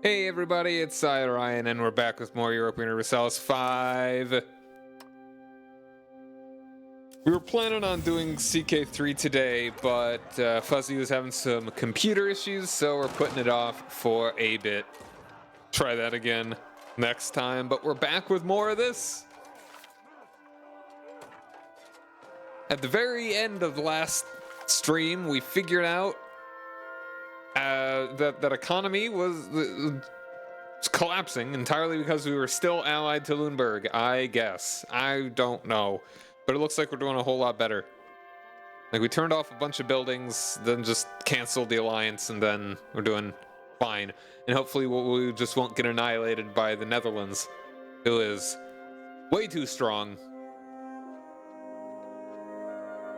Hey everybody, it's Ryan, and we're back with more Europa Universalis 5. We were planning on doing CK3 today, but Fuzzy was having some computer issues, so we're putting it off for a bit. Try that again next time, but we're back with more of this. At the very end of the last stream, we figured out that economy was collapsing entirely because we were still allied to Lundberg, I guess. I don't know. But it looks like we're doing a whole lot better. Like, we turned off a bunch of buildings, then just canceled the alliance, and then we're doing fine. And hopefully we just won't get annihilated by the Netherlands, who is way too strong.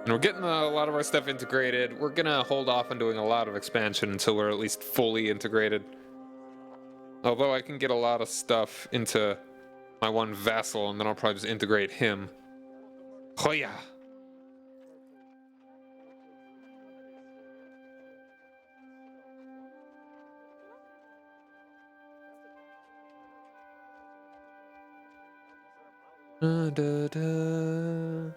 And we're getting a lot of our stuff integrated. We're gonna hold off on doing a lot of expansion until we're at least fully integrated. Although I can get a lot of stuff into my one vassal, and then I'll probably just integrate him. Hoya! Da, da, da.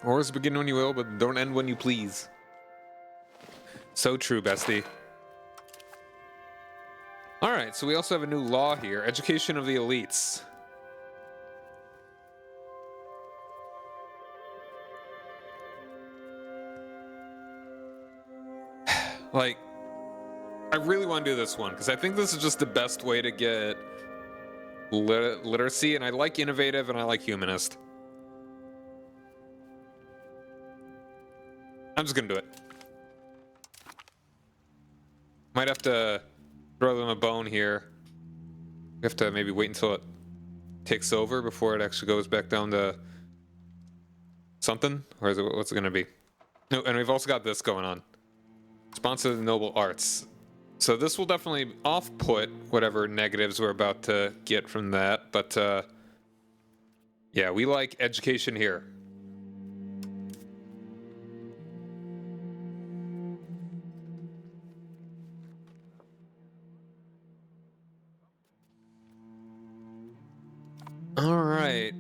Wars begin when you will, but don't end when you please. So true, bestie. Alright, so we also have a new law here. Education of the elites. Like, I really want to do this one, because I think this is just the best way to get literacy, and I like innovative, and I like humanist. I'm just gonna do it. Might have to throw them a bone here. We have to maybe wait until it takes over before it actually goes back down to something, or is it, what's it gonna be? No, and we've also got this going on. Sponsor the noble arts. So this will definitely off-put whatever negatives we're about to get from that, but yeah, we like education here. Alright,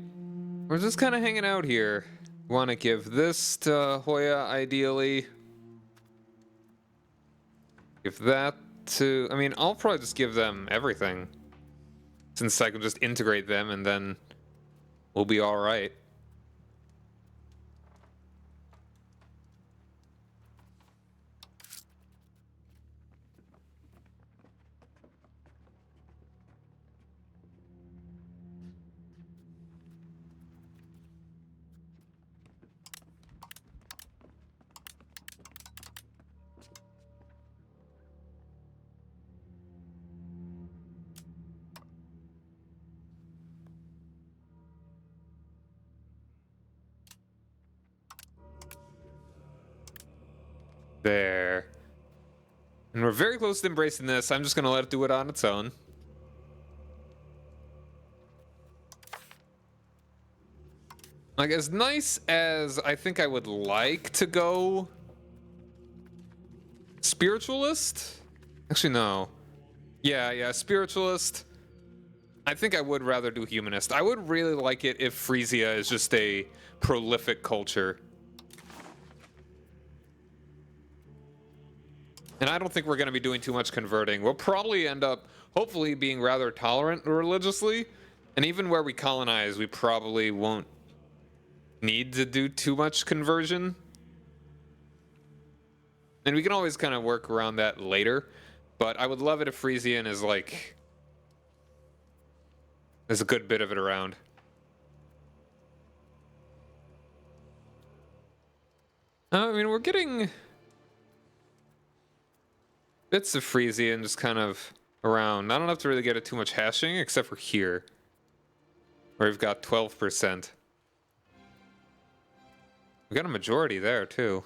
we're just kind of hanging out here. Want to give this to Hoya, ideally. Give that to... I mean, I'll probably just give them everything, since I can just integrate them and then we'll be alright. There. And we're very close to embracing this. I'm just going to let it do it on its own. Like, as nice as I think I would like to go spiritualist? Actually, no. Yeah, spiritualist. I think I would rather do humanist. I would really like it if Frisia is just a prolific culture. And I don't think we're going to be doing too much converting. We'll probably end up, hopefully, being rather tolerant religiously. And even where we colonize, we probably won't need to do too much conversion. And we can always kind of work around that later. But I would love it if Frisian is like... there's a good bit of it around. I mean, we're getting... bits of Frisian just kind of around. I don't have to really get it too much hashing, except for here, where we've got 12%. We got a majority there, too.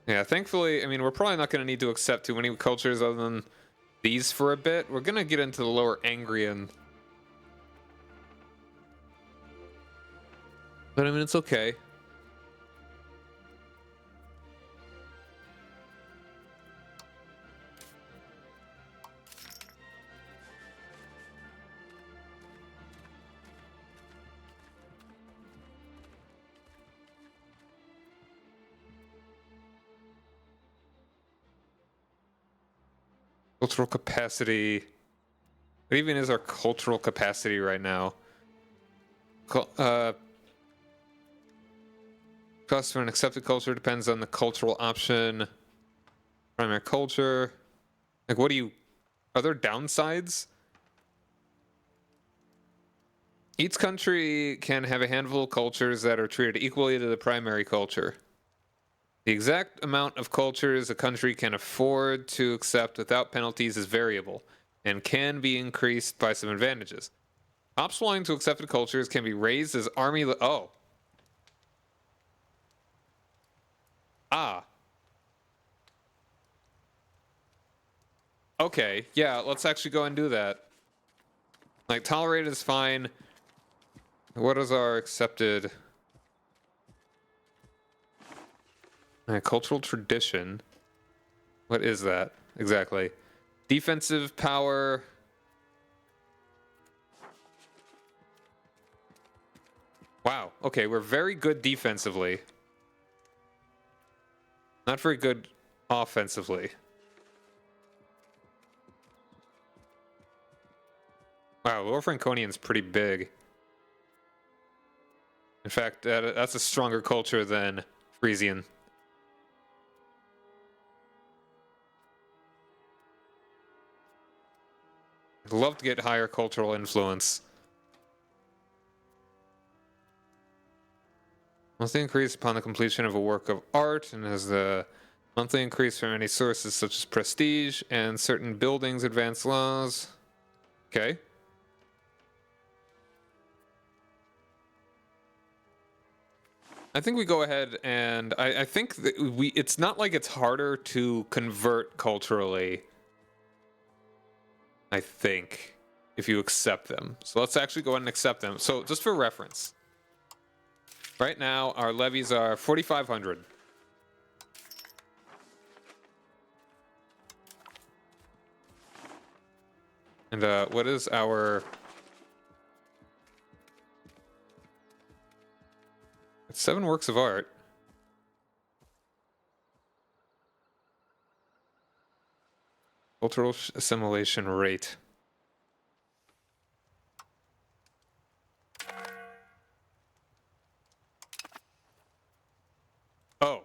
Yeah, thankfully, I mean, we're probably not going to need to accept too many cultures other than these for a bit. We're going to get into the lower Angrian But I mean, it's okay. Cultural capacity. What even is our cultural capacity right now? Cost for an accepted culture depends on the cultural option. Primary culture. Like, what do you... Are there downsides? Each country can have a handful of cultures that are treated equally to the primary culture. The exact amount of cultures a country can afford to accept without penalties is variable and can be increased by some advantages. Tops belonging to accepted cultures can be raised as army... Oh. Ah. Okay, yeah, let's actually go and do that. Like, tolerated is fine. What is our accepted... cultural tradition. What is that exactly? Defensive power. Wow. Okay, we're very good defensively. Not very good offensively. Wow, Lower Franconian's pretty big. In fact, that's a stronger culture than Frisian. I'd love to get higher cultural influence. Monthly increase upon the completion of a work of art, and has the monthly increase from any sources such as prestige and certain buildings, advanced laws. Okay. I think we go ahead and I think that it's not like it's harder to convert culturally. I think, if you accept them. So let's actually go ahead and accept them. So just for reference, right now our levies are 4,500. And what is our... It's 7 works of art. Cultural assimilation rate. Oh.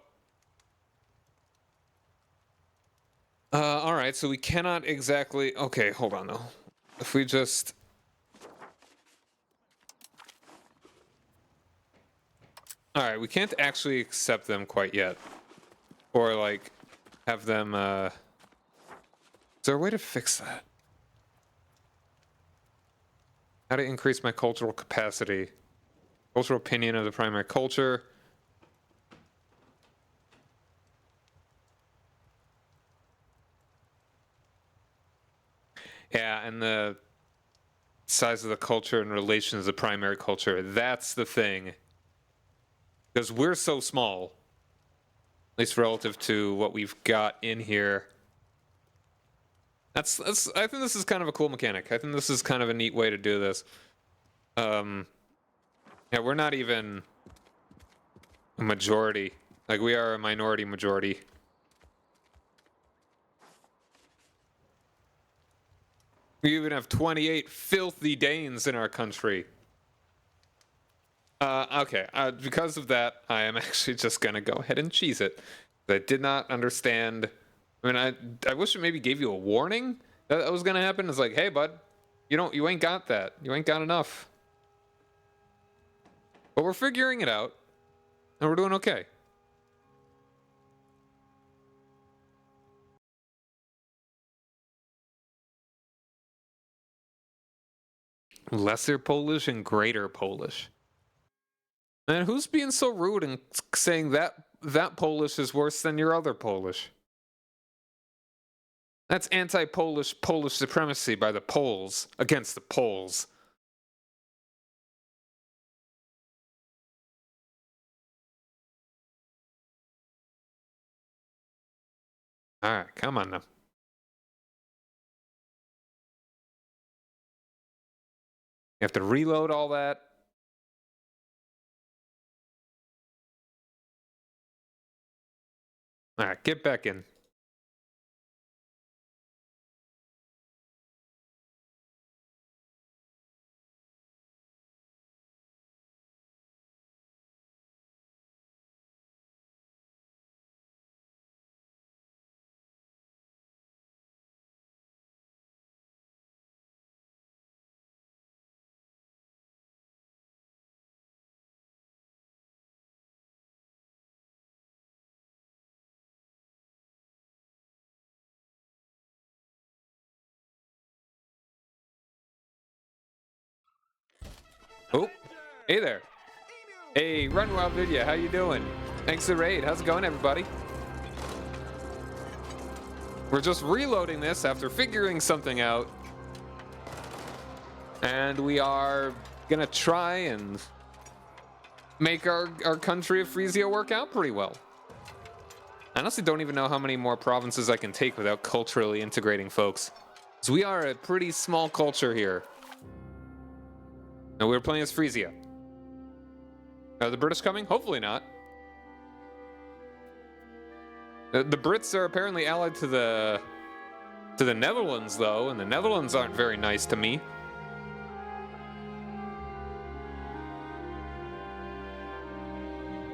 All right, so we cannot exactly... Okay, hold on, though. If we just... All right, we can't actually accept them quite yet. Or, like, have them... Is there a way to fix that? How to increase my cultural capacity. Cultural opinion of the primary culture. Yeah, and the size of the culture in relation to the primary culture. That's the thing. Because we're so small. At least relative to what we've got in here. I think this is kind of a cool mechanic. I think this is kind of a neat way to do this. Yeah, we're not even a majority. Like, we are a minority majority. We even have 28 filthy Danes in our country. Okay, because of that, I am actually just gonna go ahead and cheese it. I did not understand. I mean, I wish it maybe gave you a warning that was gonna happen. It's like, hey, bud, you ain't got that. You ain't got enough. But we're figuring it out, and we're doing okay. Lesser Polish and Greater Polish. Man, who's being so rude and saying that Polish is worse than your other Polish? That's anti-Polish Polish supremacy by the Poles against the Poles. All right, come on now. You have to reload all that. All right, get back in. Oh, hey there. Hey, Run Wild Video, how you doing? Thanks for the raid. How's it going, everybody? We're just reloading this after figuring something out. And we are gonna try and make our country of Frisia work out pretty well. I honestly don't even know how many more provinces I can take without culturally integrating folks. So we are a pretty small culture here. And we're playing as Frisia. Are the British coming? Hopefully not. The Brits are apparently allied to the Netherlands, though, and the Netherlands aren't very nice to me.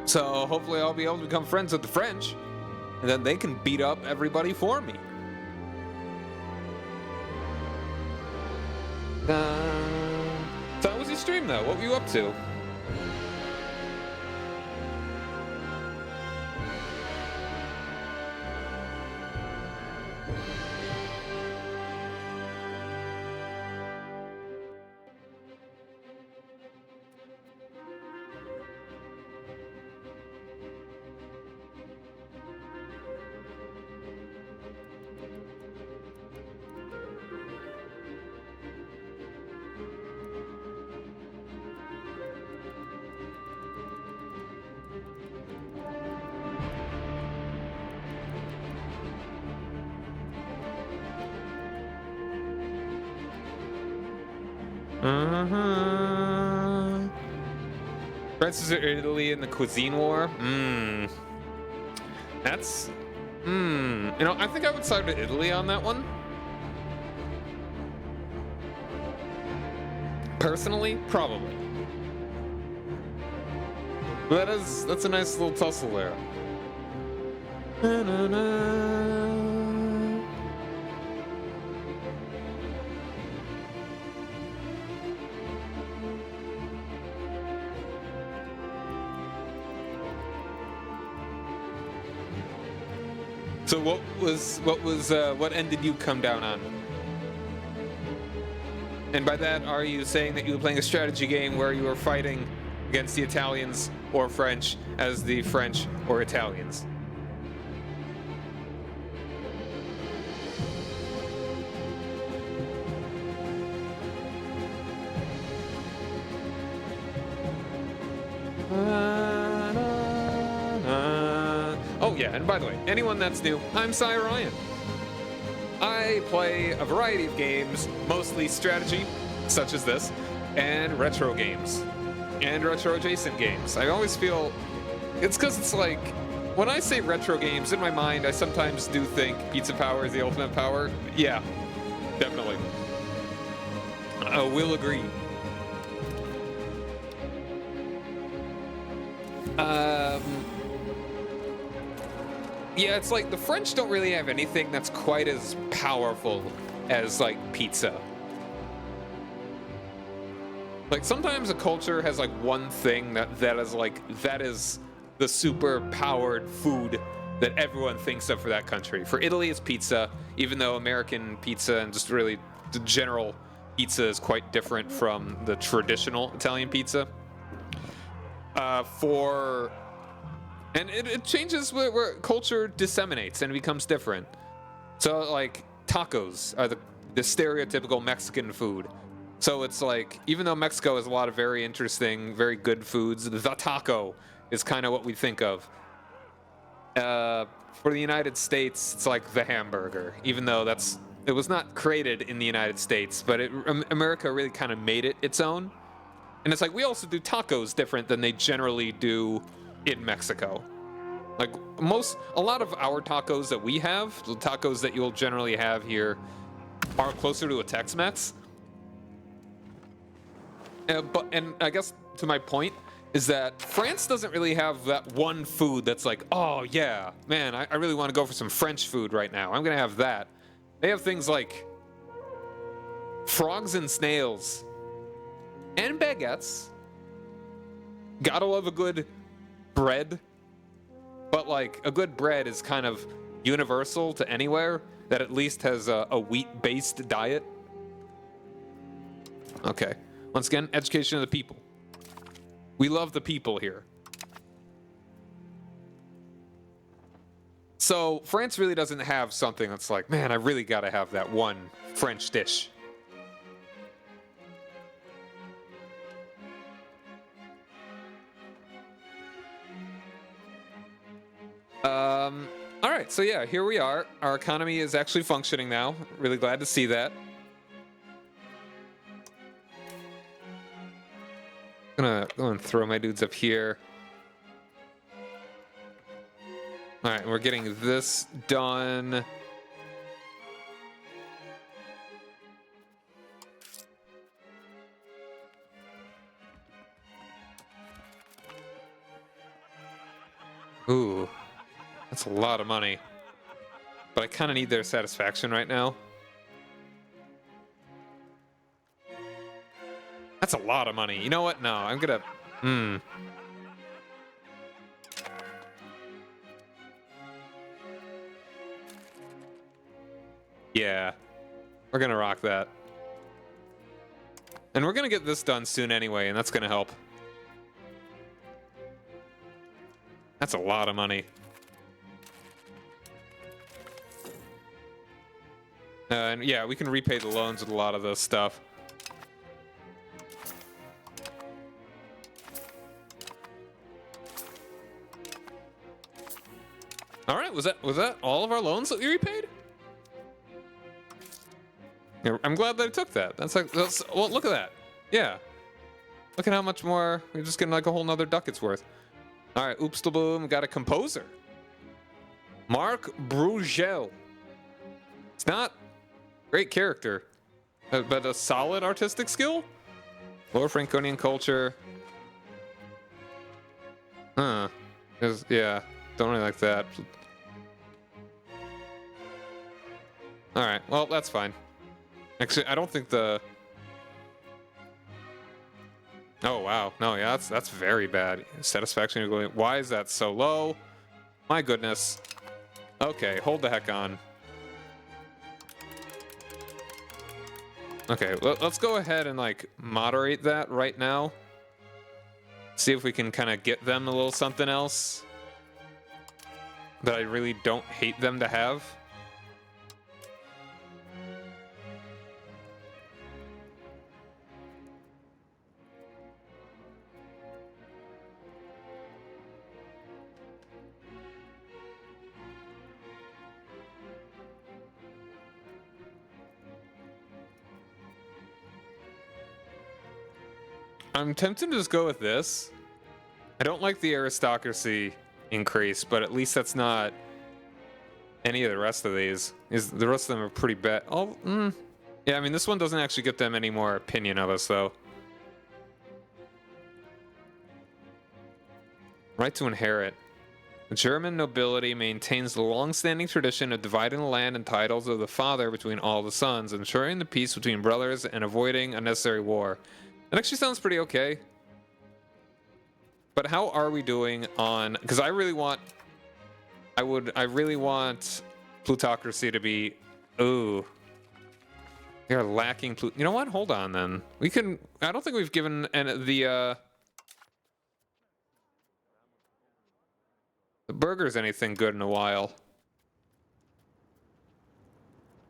So hopefully I'll be able to become friends with the French, and then they can beat up everybody for me. So how was your stream, though? What were you up to? France or Italy in the cuisine war? That's... You know, I think I would side with Italy on that one. Personally, probably. That's a nice little tussle there. So what end did you come down on? And by that, are you saying that you were playing a strategy game where you were fighting against the Italians or French as the French or Italians? Oh yeah, and by the way, anyone that's new, I'm Cy Ryan. I play a variety of games, mostly strategy, such as this, and retro games, and retro adjacent games. I always feel, it's because it's like, when I say retro games, in my mind, I sometimes do think Pizza Power is the ultimate power. Yeah, definitely. I will agree. Yeah, it's like the French don't really have anything that's quite as powerful as like pizza. Like sometimes a culture has like one thing that is the super powered food that everyone thinks of for that country. For Italy, it's pizza, even though American pizza and just really the general pizza is quite different from the traditional Italian pizza. And it changes where culture disseminates and it becomes different. So like tacos are the stereotypical Mexican food. So it's like, even though Mexico has a lot of very interesting, very good foods, the taco is kind of what we think of. for the United States, it's like the hamburger, even though it was not created in the United States, but America really kind of made it its own. And it's like we also do tacos different than they generally do in Mexico. Like a lot of our tacos that we have, the tacos that you'll generally have here, are closer to a Tex-Mex. And I guess to my point is that France doesn't really have that one food that's like, oh yeah, man, I really want to go for some French food right now. I'm gonna have that. They have things like frogs and snails and baguettes. Gotta love a good bread. But like a good bread is kind of universal to anywhere that at least has a wheat-based diet. Okay. Once again, education of the people. We love the people here. So France really doesn't have something that's like, man, I really gotta have that one French dish. All right, so yeah, here we are. Our economy is actually functioning now. Really glad to see that. Gonna go and throw my dudes up here. All right, we're getting this done. Ooh, that's a lot of money. But I kind of need their satisfaction right now. That's a lot of money. You know what? No, I'm gonna... Yeah, we're gonna rock that. And we're gonna get this done soon anyway, and that's gonna help. That's a lot of money. And yeah, we can repay the loans with a lot of this stuff. All right, was that all of our loans that we repaid? Yeah, I'm glad that I took that. Well, look at that. Yeah. Look at how much more. We're just getting like a whole nother ducat's worth. All right, oops the boom. Got a composer. Marc Brugel. It's not great character, but a solid artistic skill. Lower Franconian culture. Yeah, don't really like that. All right, well, that's fine. Actually, I don't think the... Oh, wow. No, yeah, that's very bad. Satisfaction. Why is that so low? My goodness. Okay, hold the heck on. Okay, let's go ahead and, like, moderate that right now. See if we can kind of get them a little something else that I really don't hate them to have. I'm tempted to just go with this. I don't like the aristocracy increase, but at least that's not any of the rest of these. The rest of them are pretty bad. Yeah, I mean, this one doesn't actually get them any more opinion of us, though. Right to inherit. The German nobility maintains the long-standing tradition of dividing the land and titles of the father between all the sons, ensuring the peace between brothers and avoiding unnecessary war. That actually sounds pretty okay. But how are we doing on... Because I really want plutocracy to be... Ooh. We are lacking... You know what? Hold on, then. We can... I don't think we've given the burgers anything good in a while.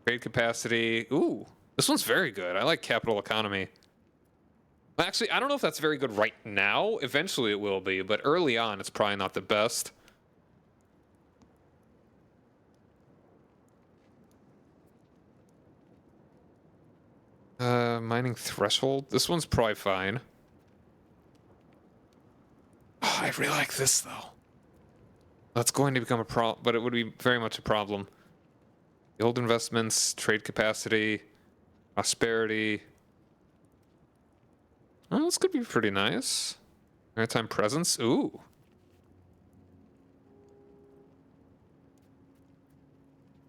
Trade capacity. Ooh. This one's very good. I like capital economy. Actually, I don't know if that's very good right now. Eventually it will be, but early on it's probably not the best. Mining threshold. This one's probably fine. Oh, I really like this though. That's going to become a problem, but it would be very much a problem. The old investments, trade capacity, prosperity. Oh, this could be pretty nice. Maritime presence. Ooh.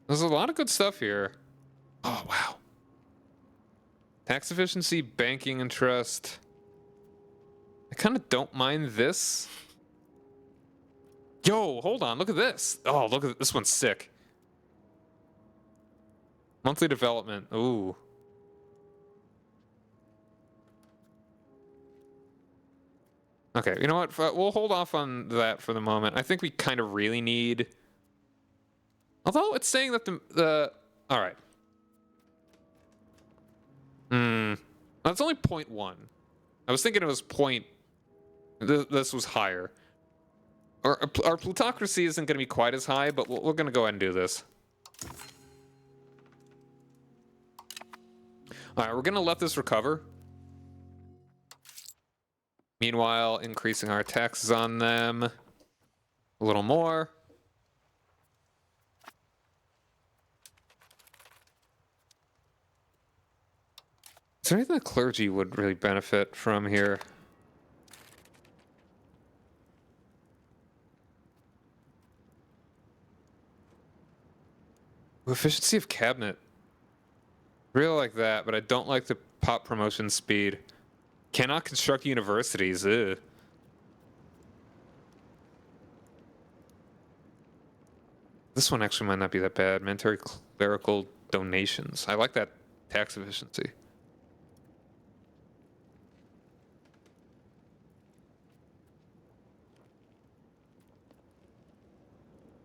There's a lot of good stuff here. Oh, wow. Tax efficiency, banking interest. I kind of don't mind this. Yo, hold on. Look at this. Oh, look at this one's sick. Monthly development. Ooh. Okay, you know what? We'll hold off on that for the moment. I think we kind of really need... Although it's saying that the... All right. That's only 0.1. I was thinking it was point... This was higher. Our plutocracy isn't going to be quite as high, but we're going to go ahead and do this. All right, we're going to let this recover. Meanwhile, increasing our taxes on them a little more. Is there anything the clergy would really benefit from here? Efficiency of cabinet. Really like that, but I don't like the pop promotion speed. Cannot construct universities. Ugh. This one actually might not be that bad. Mandatory clerical donations. I like that tax efficiency.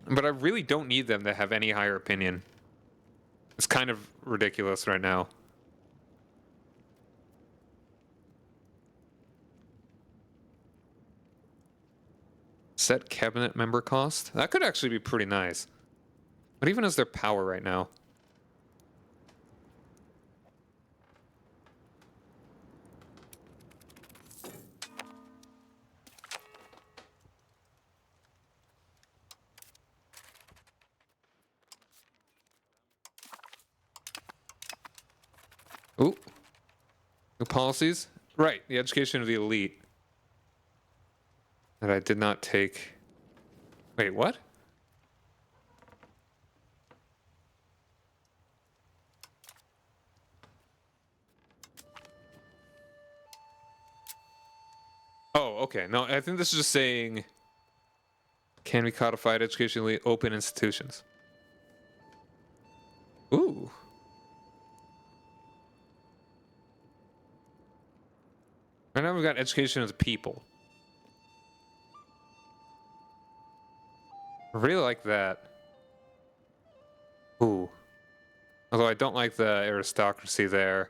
But I really don't need them to have any higher opinion. It's kind of ridiculous right now. Set cabinet member cost? That could actually be pretty nice. What even is their power right now? Ooh. New policies? Right, the education of the elite. That I did not take. Wait, what? Oh, okay. No, I think this is just saying can be codified educationally open institutions. Ooh. Right now we've got education of the people. I really like that. Ooh. Although I don't like the aristocracy there.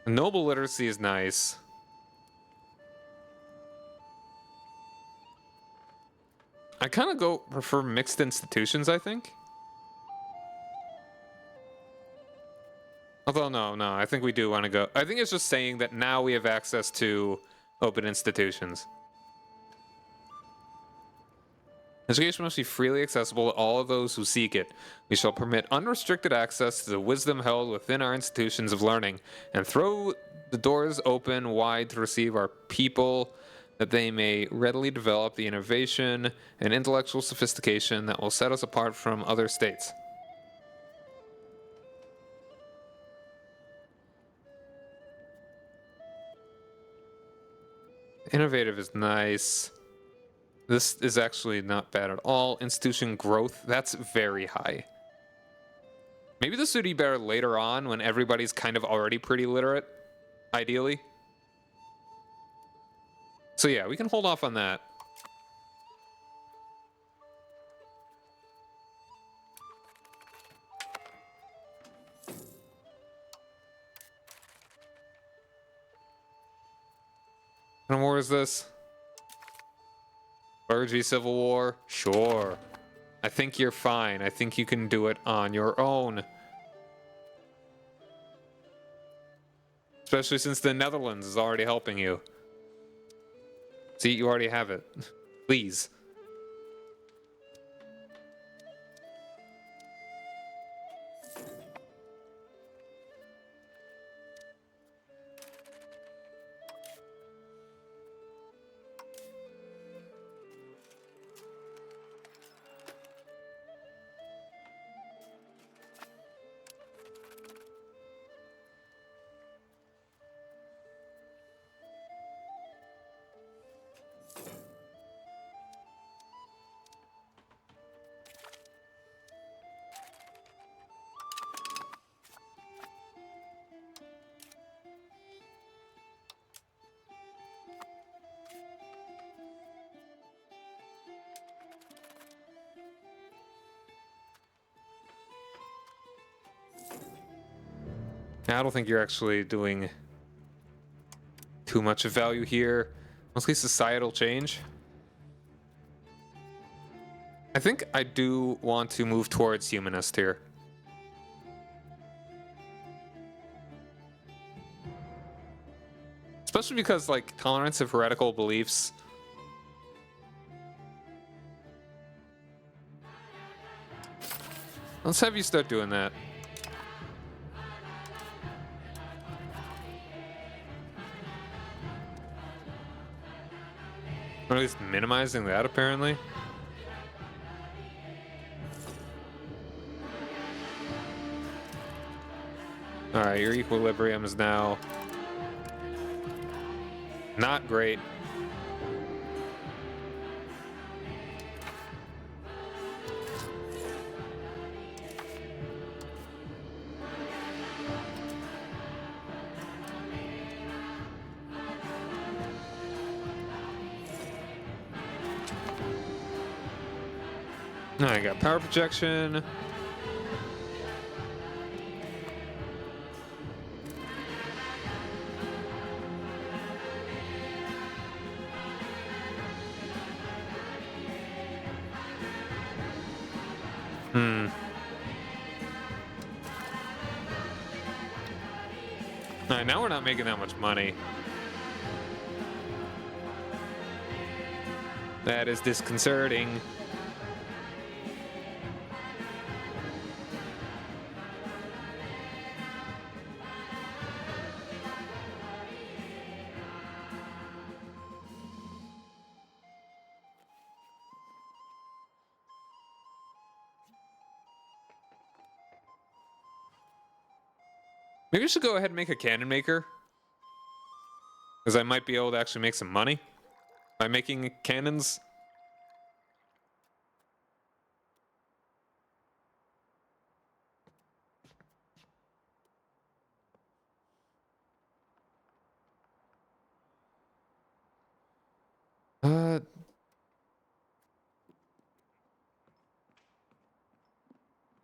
Noble literacy is nice. I kind of prefer mixed institutions, I think. Although, no, I think we do want to go. I think it's just saying that now we have access to open institutions. Education must be freely accessible to all of those who seek it. We shall permit unrestricted access to the wisdom held within our institutions of learning, and throw the doors open wide to receive our people, that they may readily develop the innovation and intellectual sophistication that will set us apart from other states. Innovative is nice. This is actually not bad at all. Institution growth, that's very high. Maybe this would be better later on when everybody's kind of already pretty literate, ideally. So yeah, we can hold off on that. What war is this? Clergy Civil War? Sure. I think you're fine. I think you can do it on your own. Especially since the Netherlands is already helping you. See, you already have it. Please. I don't think you're actually doing too much of value here. Mostly societal change. I think I do want to move towards humanist here. Especially because, like, tolerance of heretical beliefs. Let's have you start doing that. Or at least minimizing that, apparently. Alright, your equilibrium is now not great. I got power projection. Alright, now we're not making that much money. That is disconcerting. Maybe I should go ahead and make a cannon maker. Because I might be able to actually make some money by making cannons.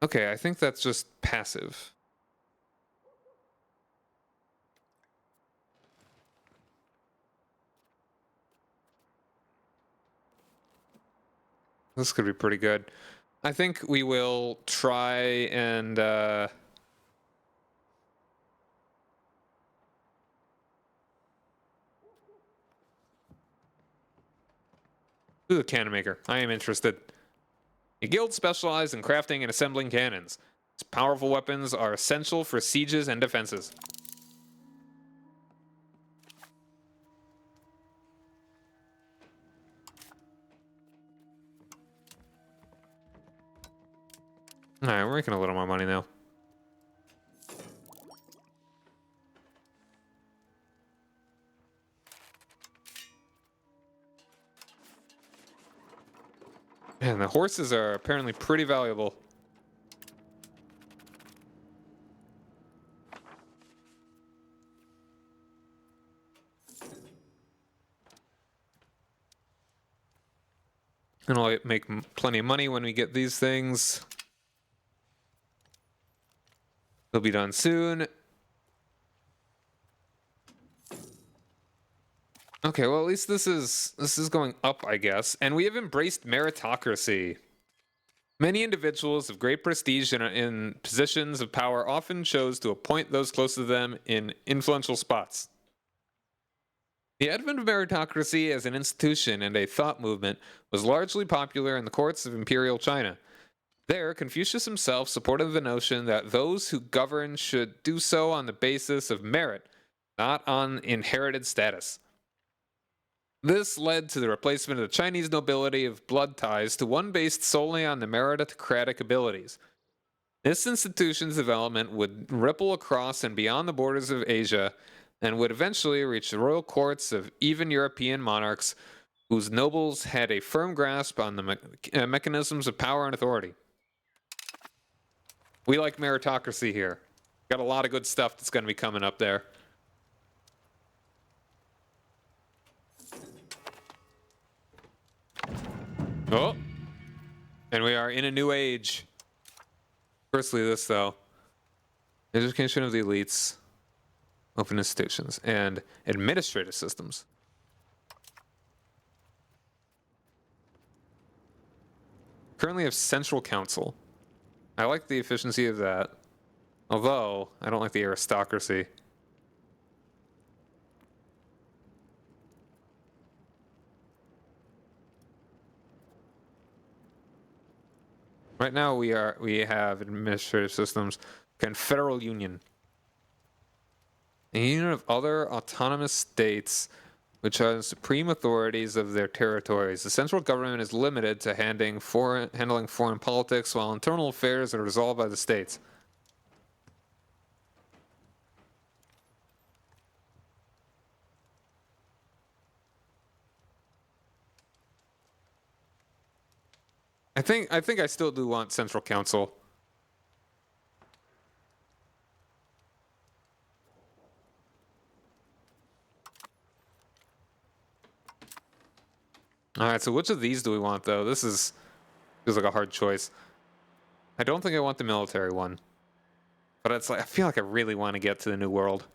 Okay, I think that's just passive. This could be pretty good. I think we will try and do the cannon maker. I am interested. A guild specialized in crafting and assembling cannons. Its powerful weapons are essential for sieges and defenses. Alright, we're making a little more money now. Man, the horses are apparently pretty valuable. And I'll make plenty of money when we get these things. They'll be done soon. Okay, well, at least this is going up, I guess. And we have embraced meritocracy. Many individuals of great prestige in positions of power often chose to appoint those close to them in influential spots. The advent of meritocracy as an institution and a thought movement was largely popular in the courts of imperial China. There, Confucius himself supported the notion that those who govern should do so on the basis of merit, not on inherited status. This led to the replacement of the Chinese nobility of blood ties to one based solely on the meritocratic abilities. This institution's development would ripple across and beyond the borders of Asia and would eventually reach the royal courts of even European monarchs whose nobles had a firm grasp on the mechanisms of power and authority. We like meritocracy here. Got a lot of good stuff that's going to be coming up there. Oh! And we are in a new age. Firstly, this though. Education of the elites, open institutions, and administrative systems. Currently have central council. I like the efficiency of that. Although, I don't like the aristocracy. Right now we have administrative systems, confederal union. A union of other autonomous states which are the supreme authorities of their territories. The central government is limited to handling foreign politics, while internal affairs are resolved by the states. I think I still do want central council. All right, so which of these do we want though? This feels like a hard choice. I don't think I want the military one, but it's like I feel like I really want to get to the New World.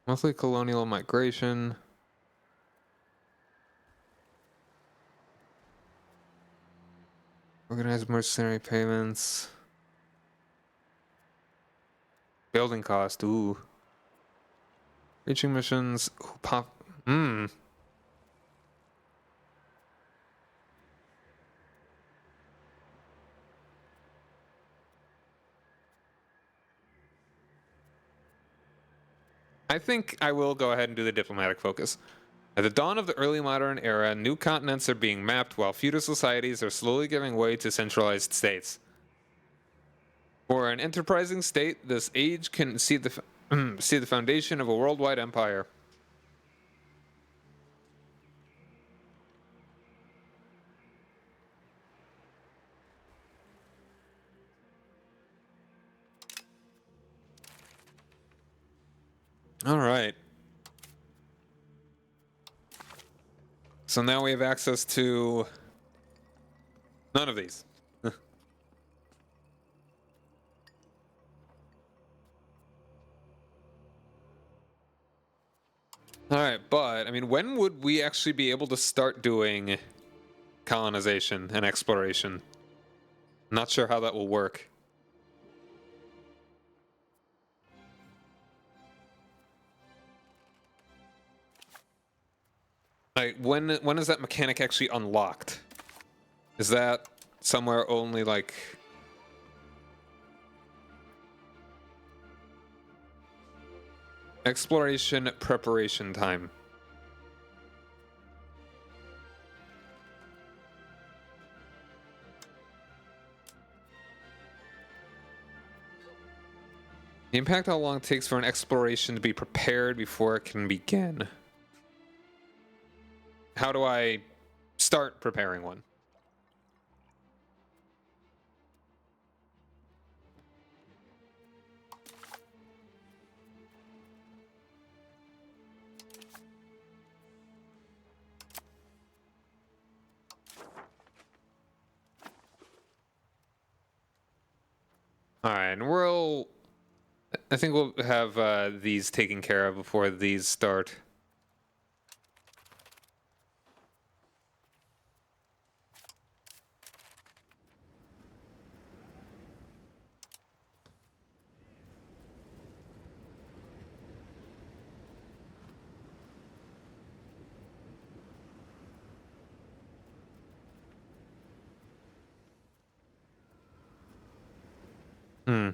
Monthly colonial migration. Organized mercenary payments. Building cost, ooh. Reaching missions, ooh, pop. I think I will go ahead and do the diplomatic focus. At the dawn of the early modern era, new continents are being mapped while feudal societies are slowly giving way to centralized states. For an enterprising state, this age can see the see the foundation of a worldwide empire. All right. So now we have access to none of these. All right, but I mean, when would we actually be able to start doing colonization and exploration? Not sure how that will work. Like, when is that mechanic actually unlocked? Is that somewhere only like Exploration preparation time. The impact how long it takes for an exploration to be prepared before it can begin. How do I start preparing one? All right, and I think we'll have these taken care of before these start. Hmm.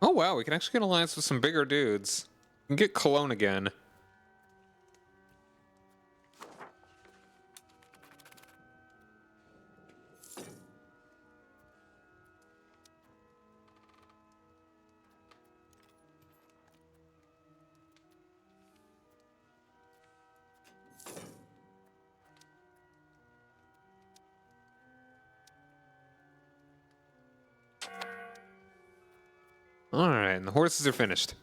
Oh wow, we can actually get an alliance with some bigger dudes. We can get Cologne again. All right, and the horses are finished.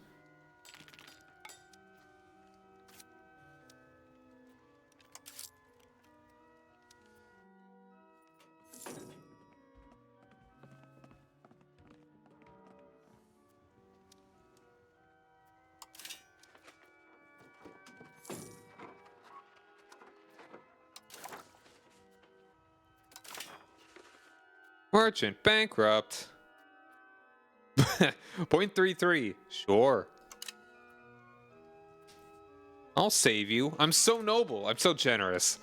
Merchant bankrupt. 0.33. Sure. I'll save you. I'm so noble. I'm so generous.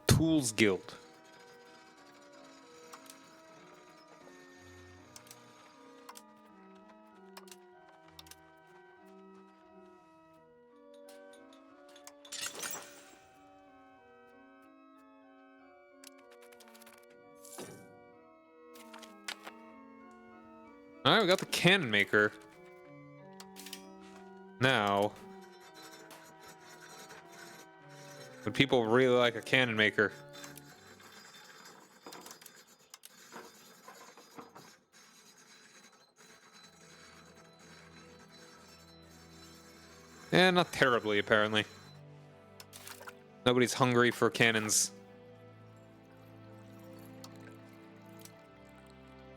Tools Guild. Alright, we got the cannon maker. Now, would people really like a cannon maker? Eh, not terribly, apparently. Nobody's hungry for cannons.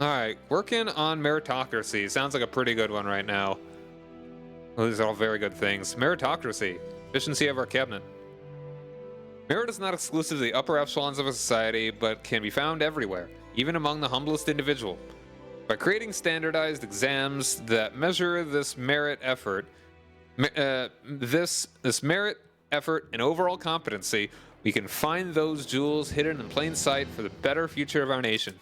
Alright, working on meritocracy. Sounds like a pretty good one right now. Well, these are all very good things. Meritocracy. Efficiency of our cabinet. Merit is not exclusive to the upper echelons of a society, but can be found everywhere, even among the humblest individual. By creating standardized exams that measure this merit effort, this merit, effort, and overall competency, we can find those jewels hidden in plain sight for the better future of our nation.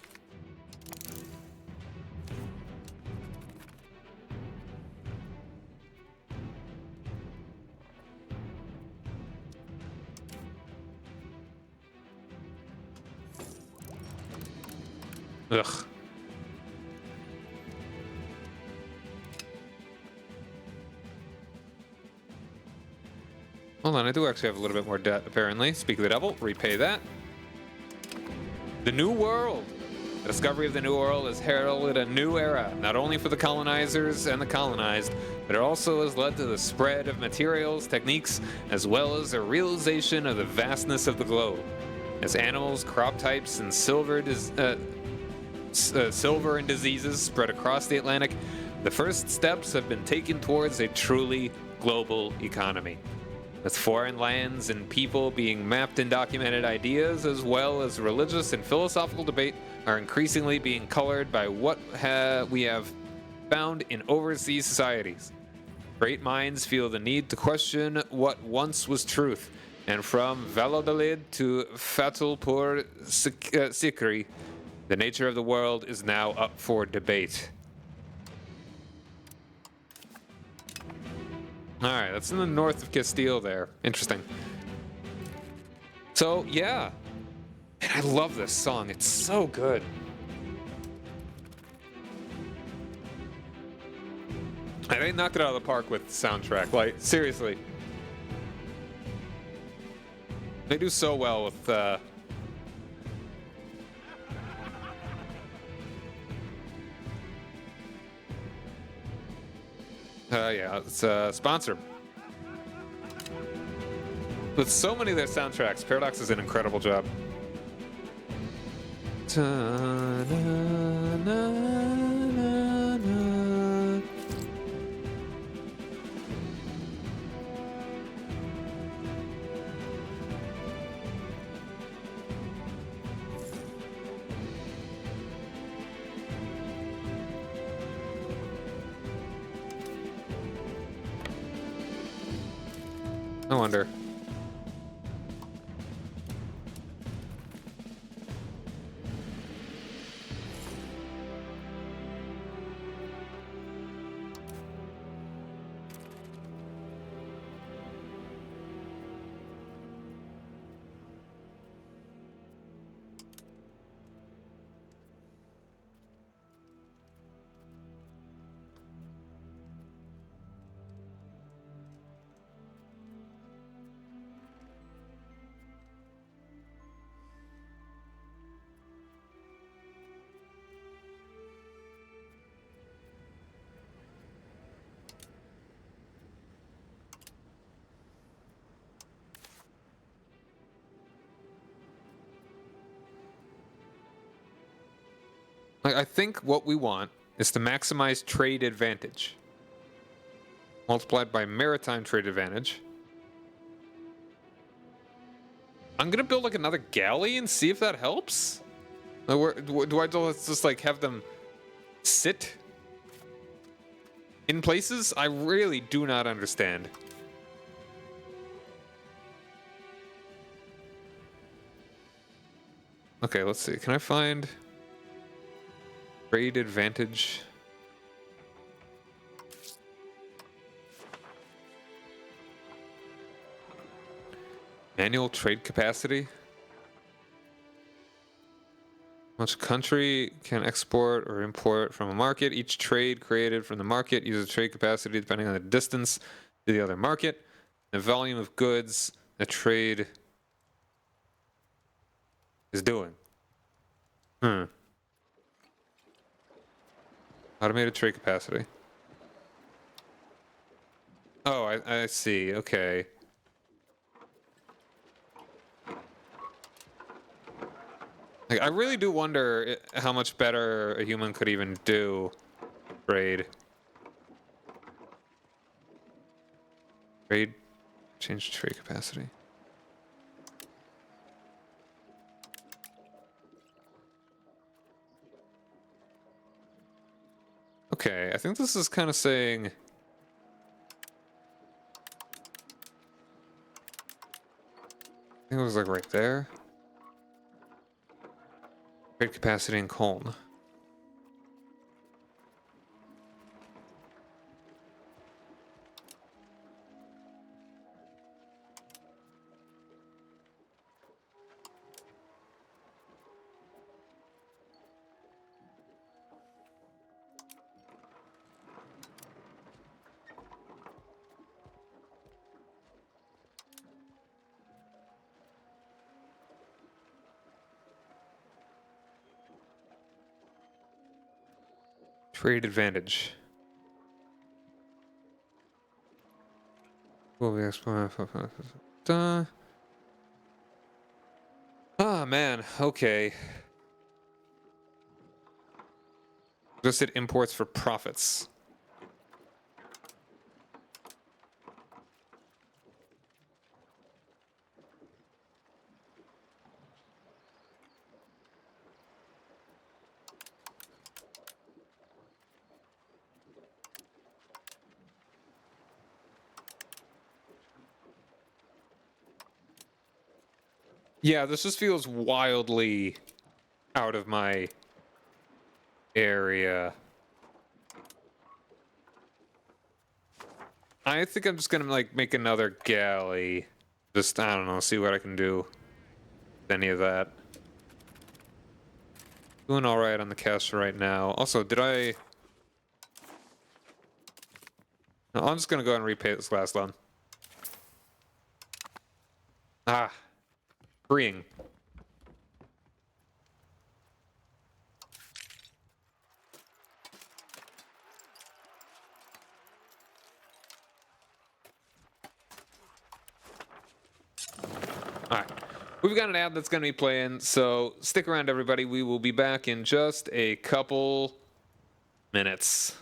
Ugh. Hold on, I do actually have a little bit more debt, apparently. Speak of the devil, repay that. The New World. The discovery of the New World has heralded a new era, not only for the colonizers and the colonized, but it also has led to the spread of materials, techniques, as well as a realization of the vastness of the globe. As animals, crop types, and silver and diseases spread across the Atlantic, the first steps have been taken towards a truly global economy. With foreign lands and people being mapped and documented, ideas as well as religious and philosophical debate are increasingly being colored by what we have found in overseas societies. Great minds feel the need to question what once was truth, and from Valladolid to Fatulpur Sikri, the nature of the world is now up for debate. Alright, that's in the north of Castile there. Interesting. So, yeah. Man, I love this song. It's so good. And they knocked it out of the park with the soundtrack. Like, seriously. They do so well with, yeah, it's sponsored. With so many of their soundtracks, Paradox does an incredible job. I wonder. I think what we want is to maximize trade advantage. Multiplied by maritime trade advantage. I'm gonna build like another galley and see if that helps? Or do I just like have them sit in places? I really do not understand. Okay, let's see. Can I find trade advantage? Annual trade capacity? Much country can export or import from a market. Each trade created from the market uses trade capacity depending on the distance to the other market, the volume of goods the trade is doing. Automated trade capacity. Oh, I see. Okay. Like, I really do wonder how much better a human could even do trade. Trade, change trade capacity. Okay, I think this is kind of saying... I think it was like right there. Trade capacity in Colne. Trade advantage. Will be explained. Ah, man. Okay. Just did imports for profits. Yeah, this just feels wildly out of my area. I think I'm just gonna like make another galley. Just, I don't know, see what I can do with any of that. Doing all right on the cash right now. Also, did I... No, I'm just gonna go ahead and repay this last loan. Ah, freeing. All right, we've got an ad that's gonna be playing, so stick around, everybody. We will be back in just a couple minutes.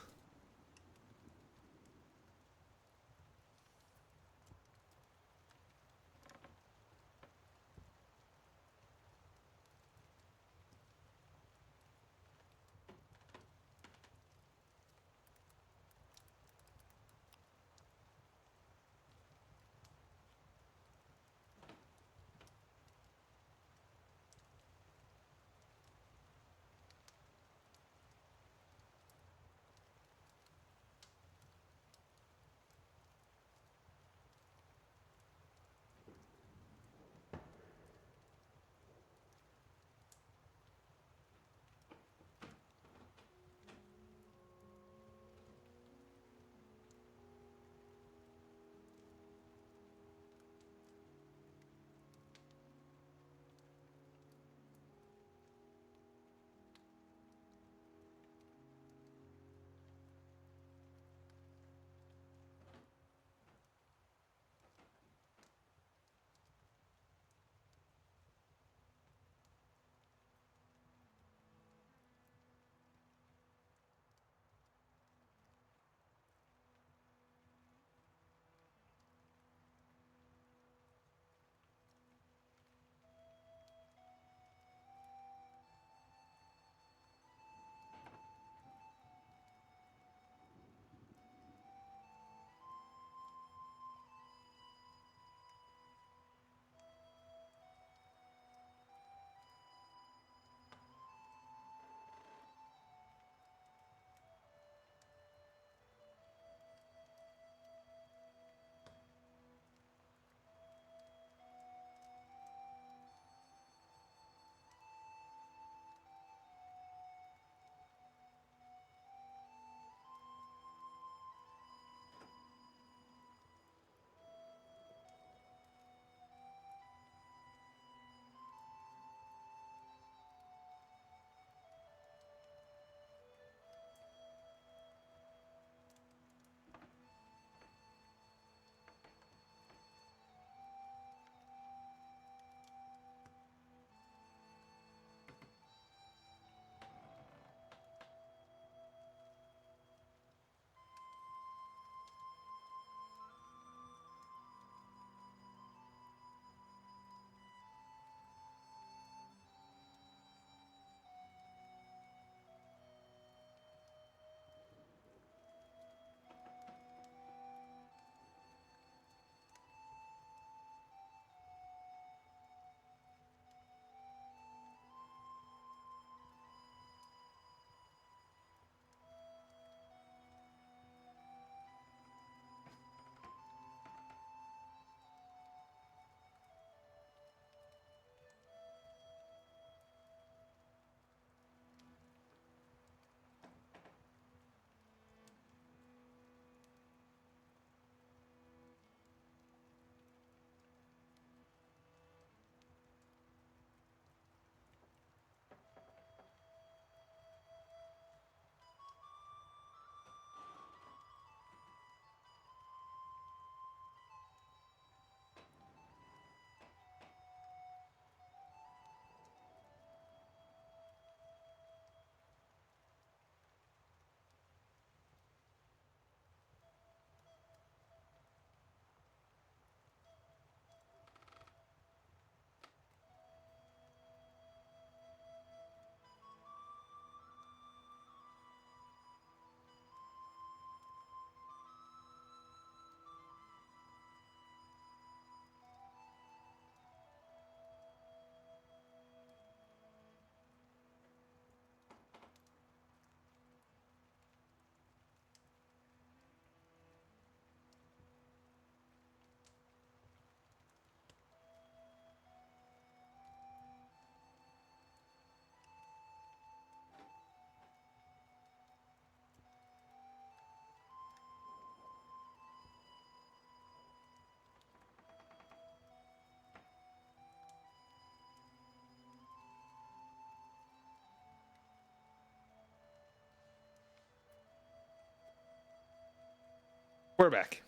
We're back.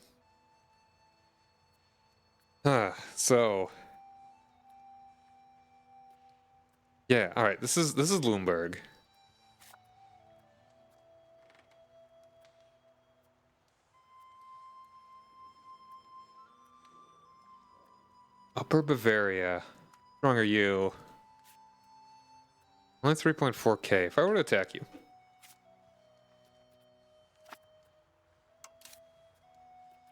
So yeah, all right. This is Loomberg. Upper Bavaria. How strong are you? Only 3.4k. If I were to attack you.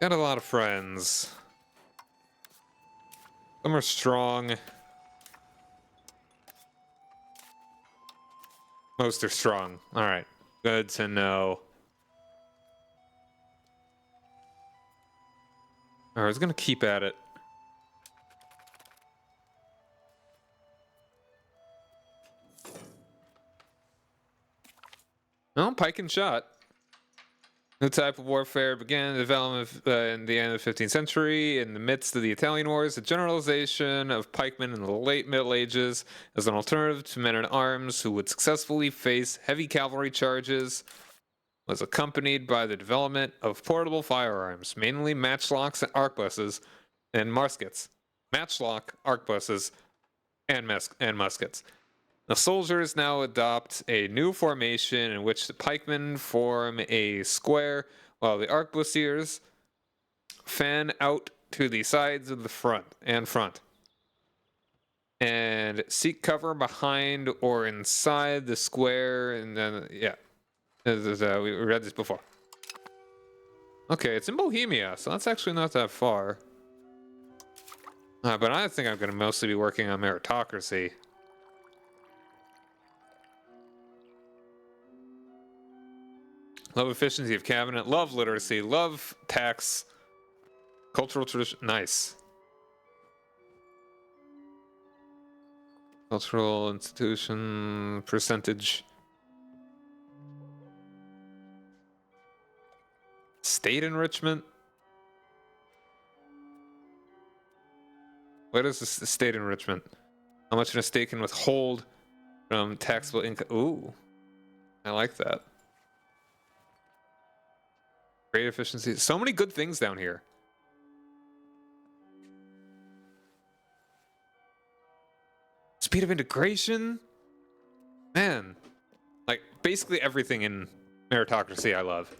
Got a lot of friends. Some are strong. Most are strong. Alright. Good to know. Alright, I was gonna keep at it. No, pike and shot. The type of warfare began in development in the end of the 15th century. In the midst of the Italian Wars, the generalization of pikemen in the late Middle Ages as an alternative to men at arms who would successfully face heavy cavalry charges was accompanied by the development of portable firearms, mainly matchlocks and arquebuses and muskets. Matchlock, arquebuses, and muskets. The soldiers now adopt a new formation in which the pikemen form a square while the arquebusiers fan out to the sides of the front and seek cover behind or inside the square. And then we read this before. Okay, it's in Bohemia, so that's actually not that far. But I think I'm going to mostly be working on meritocracy. Love efficiency of cabinet, love literacy, love tax, cultural tradition. Nice. Cultural institution percentage. State enrichment. What is this state enrichment? How much an estate can withhold from taxable income? Ooh, I like that. Great efficiency. So many good things down here. Speed of integration. Man. Like, basically everything in meritocracy I love.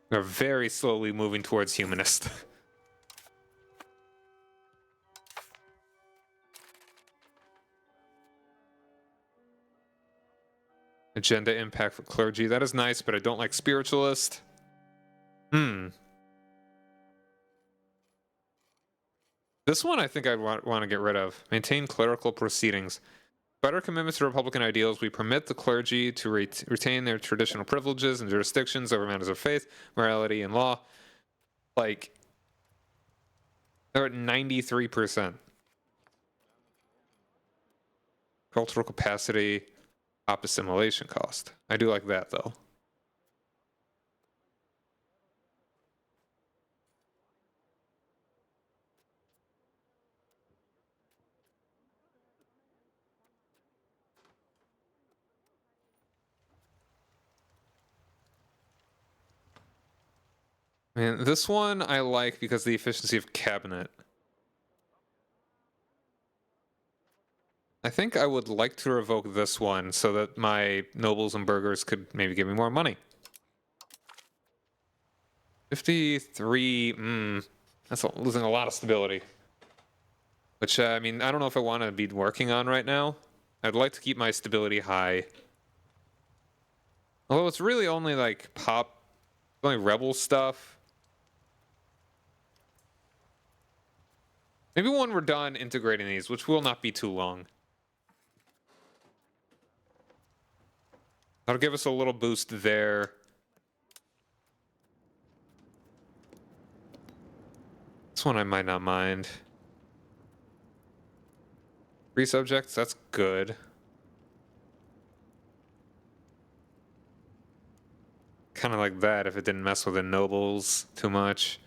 We're very slowly moving towards humanist. Agenda impact for clergy. That is nice, but I don't like spiritualist. This one I think I'd want to get rid of. Maintain clerical proceedings. By our commitment to Republican ideals, we permit the clergy to retain their traditional privileges and jurisdictions over matters of faith, morality, and law. Like, they're at 93%. Cultural capacity, top assimilation cost. I do like that, though. Man, this one I like because of the efficiency of cabinet. I think I would like to revoke this one so that my nobles and burghers could maybe give me more money. 53, that's losing a lot of stability. Which, I mean, I don't know if I want to be working on right now. I'd like to keep my stability high. Although it's really only like only rebel stuff. Maybe when we're done integrating these, which will not be too long. That'll give us a little boost there. This one I might not mind. 3 subjects, that's good. Kind of like that if it didn't mess with the nobles too much.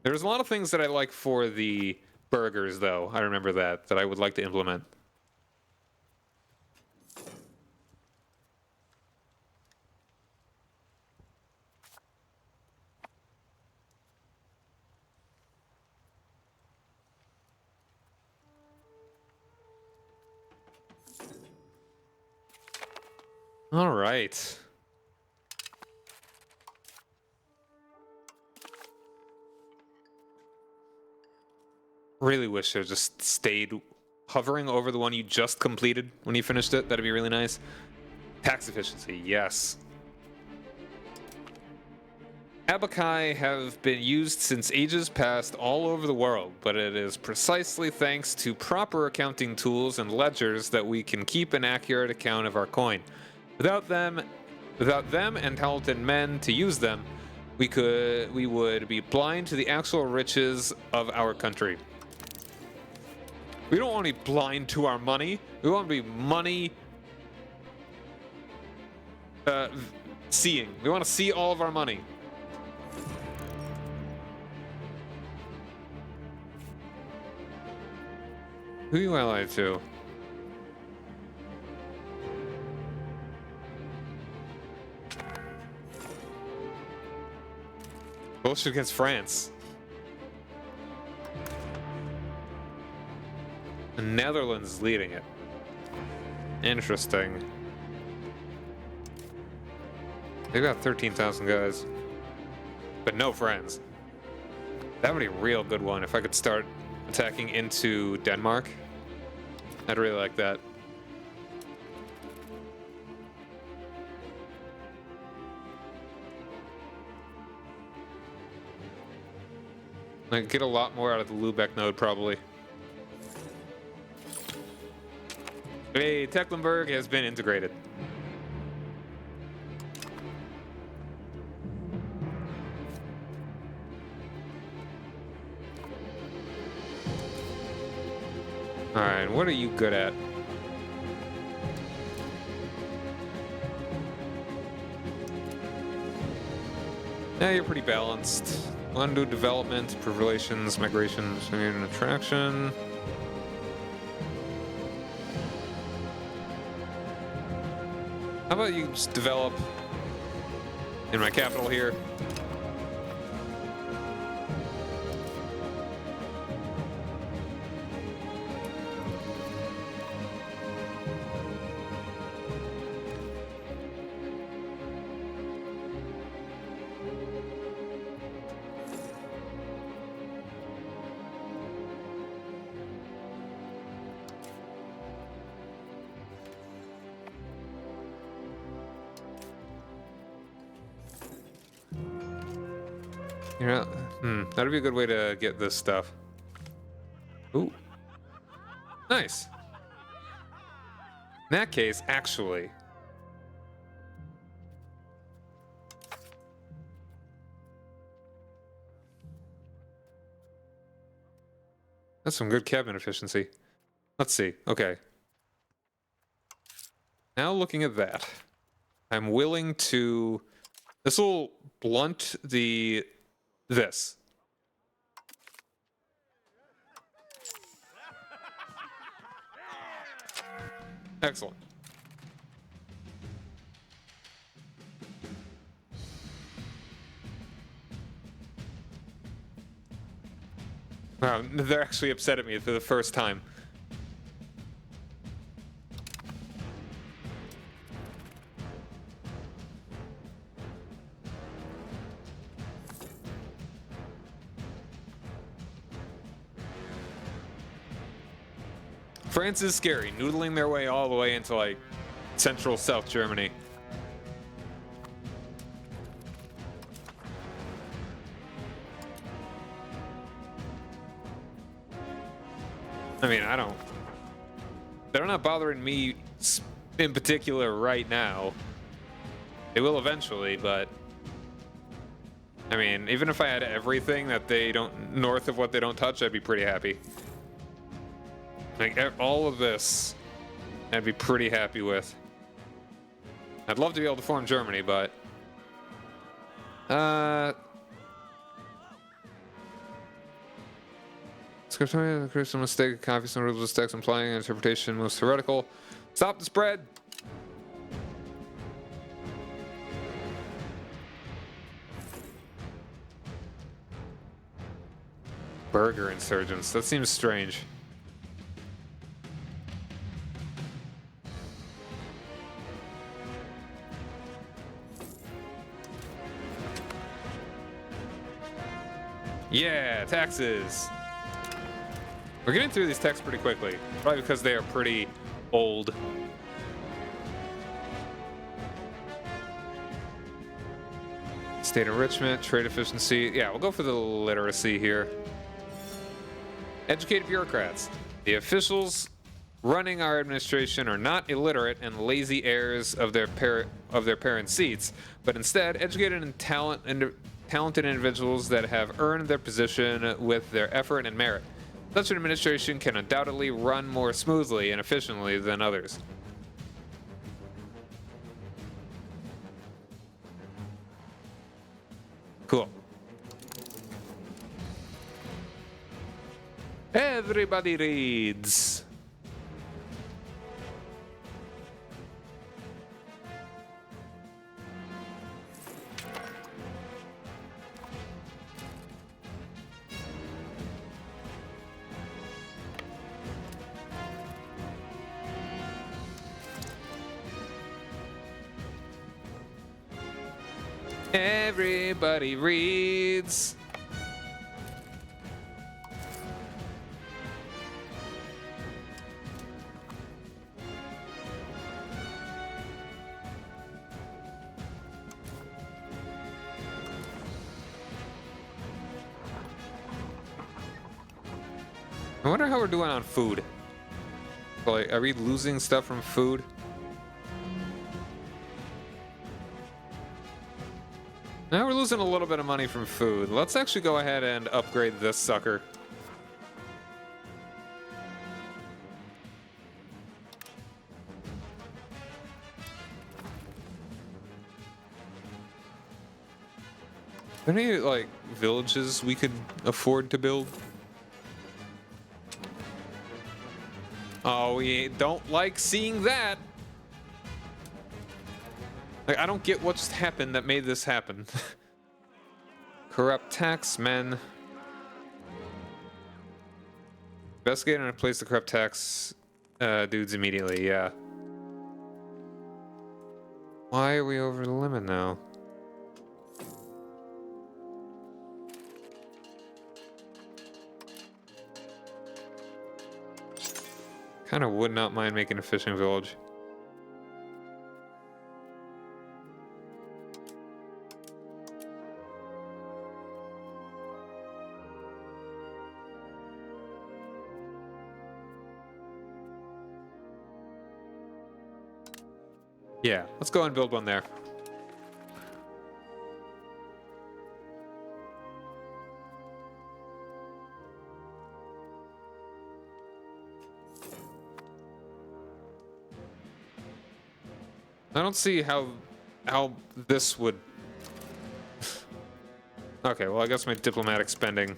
There's a lot of things that I like for the burgers, though. I remember that I would like to implement. All right. Really wish I just stayed hovering over the one you just completed when you finished it. That'd be really nice. Tax efficiency, yes. Abakai have been used since ages past all over the world, but it is precisely thanks to proper accounting tools and ledgers that we can keep an accurate account of our coin. Without them and talented men to use them, we would be blind to the actual riches of our country. We don't want to be blind to our money. We want to be money seeing. We want to see all of our money. Who are you allied to? Both against France. The Netherlands is leading it. Interesting. They've got 13,000 guys. But no friends. That would be a real good one if I could start attacking into Denmark. I'd really like that. I get a lot more out of the Lubeck node, probably. Hey, Tecklenburg has been integrated. Alright, what are you good at? Yeah, you're pretty balanced. Undo development, improve relations, migrations, and attraction. How about you just develop in my capital here? Yeah, that'd be a good way to get this stuff. Ooh. Nice. In that case, actually. That's some good cabinet efficiency. Let's see. Okay. Now looking at that, I'm willing to... This will blunt this. Excellent. Wow, they're actually upset at me for the first time. France is scary, noodling their way all the way into, like, central South Germany. I mean, they're not bothering me in particular right now. They will eventually, but I mean, even if I had everything that they don't, north of what they don't touch, I'd be pretty happy. Like, all of this, I'd be pretty happy with. I'd love to be able to form Germany, but... Scriptorial, there's some mistake, copy some rules, text implying an interpretation most heretical. Stop the spread! Burger insurgents. That seems strange. Yeah, taxes. We're getting through these texts pretty quickly, probably because they are pretty old. State enrichment, trade efficiency. Yeah, we'll go for the literacy here. Educated bureaucrats. The officials running our administration are not illiterate and lazy heirs of their parents' seats, but instead educated and talented individuals that have earned their position with their effort and merit. Such an administration can undoubtedly run more smoothly and efficiently than others. Cool. Everybody reads. Everybody reads. I wonder how we're doing on food. Like, are we losing stuff from food? Now we're losing a little bit of money from food. Let's actually go ahead and upgrade this sucker. Are there any, like, villages we could afford to build? Oh, we don't like seeing that. Like, I don't get what just happened that made this happen. Corrupt taxmen. Investigate and replace the corrupt tax dudes immediately, yeah. Why are we over the limit now? Kind of would not mind making a fishing village. Yeah, let's go and build one there. I don't see how this would... Okay, well, I guess my diplomatic spending...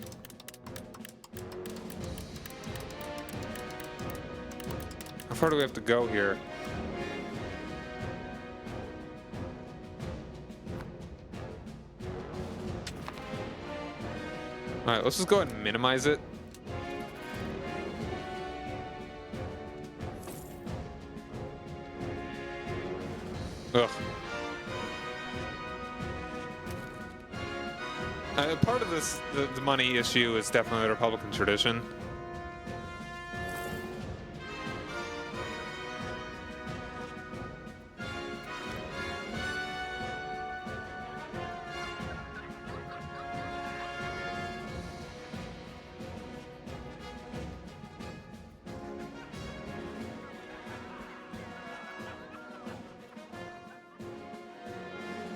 How far do we have to go here? Alright, let's just go ahead and minimize it. Ugh. Part of this, the money issue is definitely the Republican tradition.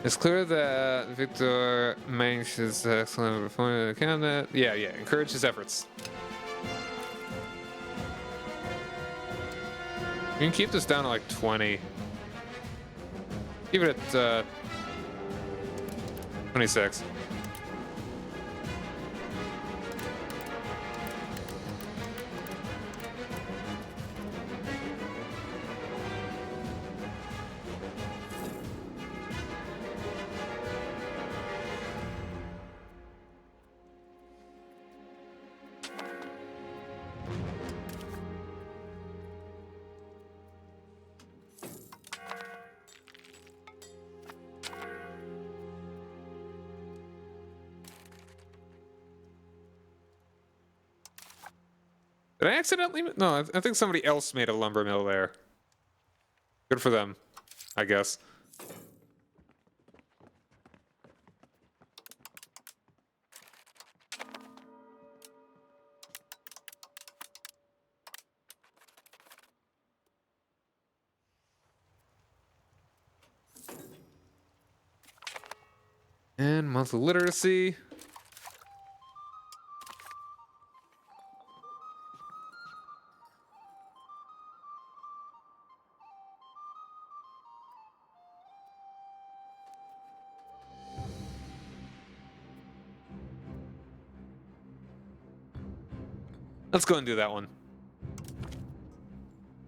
It's clear that Victor Manx is excellent performer of the cabinet. Yeah, encourage his efforts. You can keep this down to like 20. Keep it at 26. Did I accidentally? No, I think somebody else made a lumber mill there. Good for them, I guess. And monthly literacy. Let's go and do that one.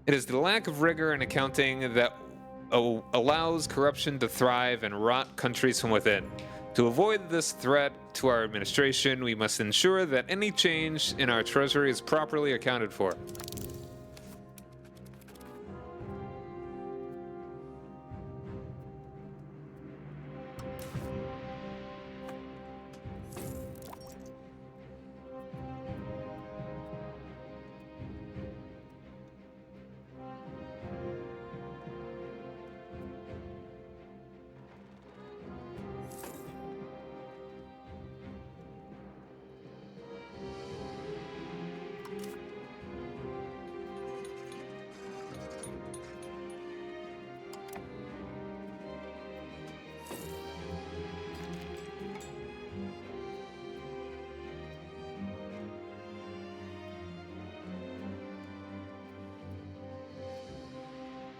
It is the lack of rigor in accounting that allows corruption to thrive and rot countries from within. To avoid this threat to our administration, we must ensure that any change in our treasury is properly accounted for.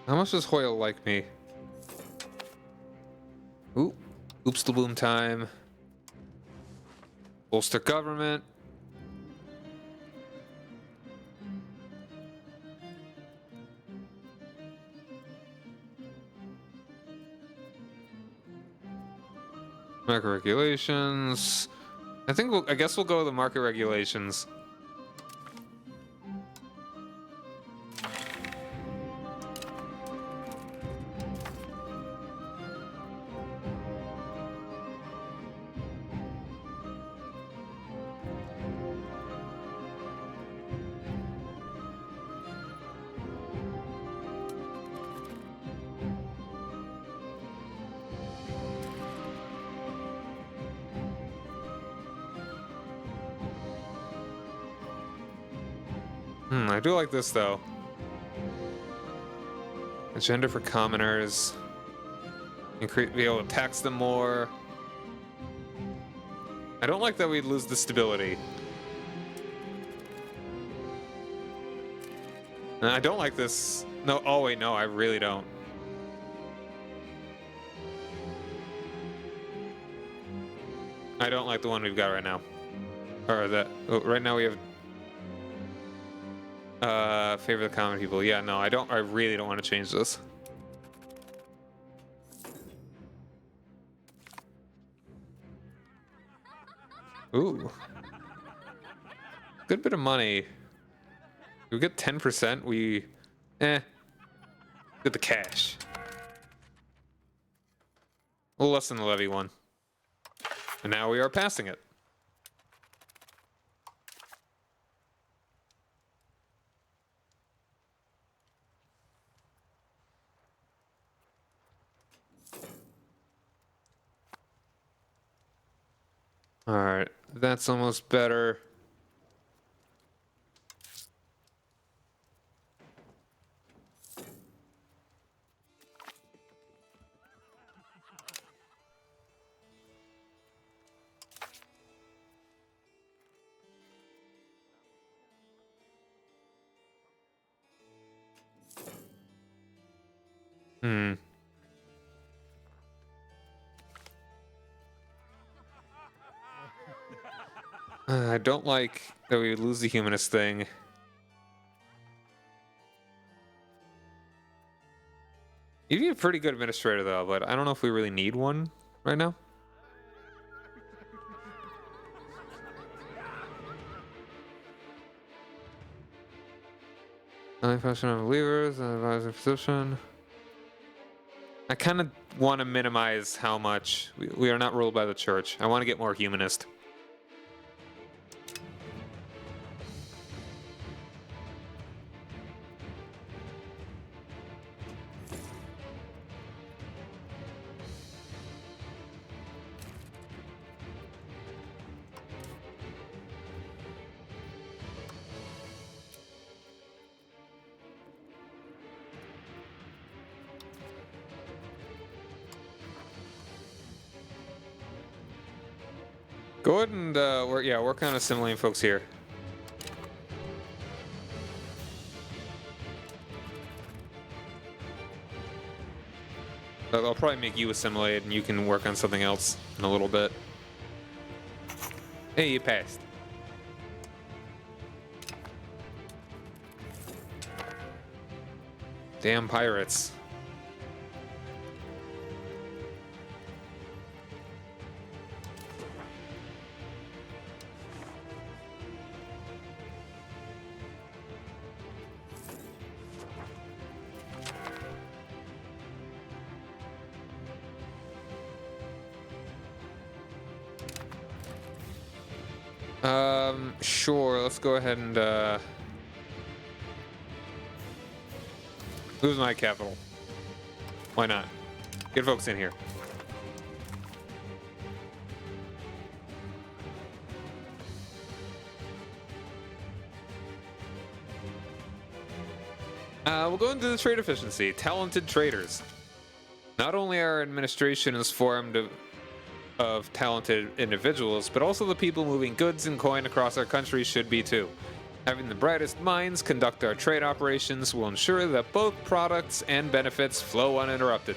How much does Hoyle like me? Ooh, oops the boom time. Bolster government. Market regulations. I guess we'll go with the market regulations. I do like this though. Agenda for commoners. Be able to tax them more. I don't like that we lose the stability. And I don't like this. No, oh wait, no, I really don't. I don't like the one we've got right now. Or that, right now we have favor the common people. Yeah, no, I really don't want to change this. Ooh. Good bit of money. We get 10%, get the cash. A little less than the levy one. And now we are passing it. Alright, that's almost better. I don't like that we lose the humanist thing. You'd be a pretty good administrator though, but I don't know if we really need one right now. Function of believers, advisor position. I kind of want to minimize how much we are not ruled by the church. I want to get more humanist. Go ahead and work on assimilating folks here. I'll probably make you assimilate, and you can work on something else in a little bit. Hey, you passed. Damn pirates. Sure, let's go ahead and lose my capital. Why not? Get folks in here. We'll go into the trade efficiency. Talented traders. Not only our administration is formed of talented individuals, but also the people moving goods and coin across our country should be too. Having the brightest minds conduct our trade operations will ensure that both products and benefits flow uninterrupted.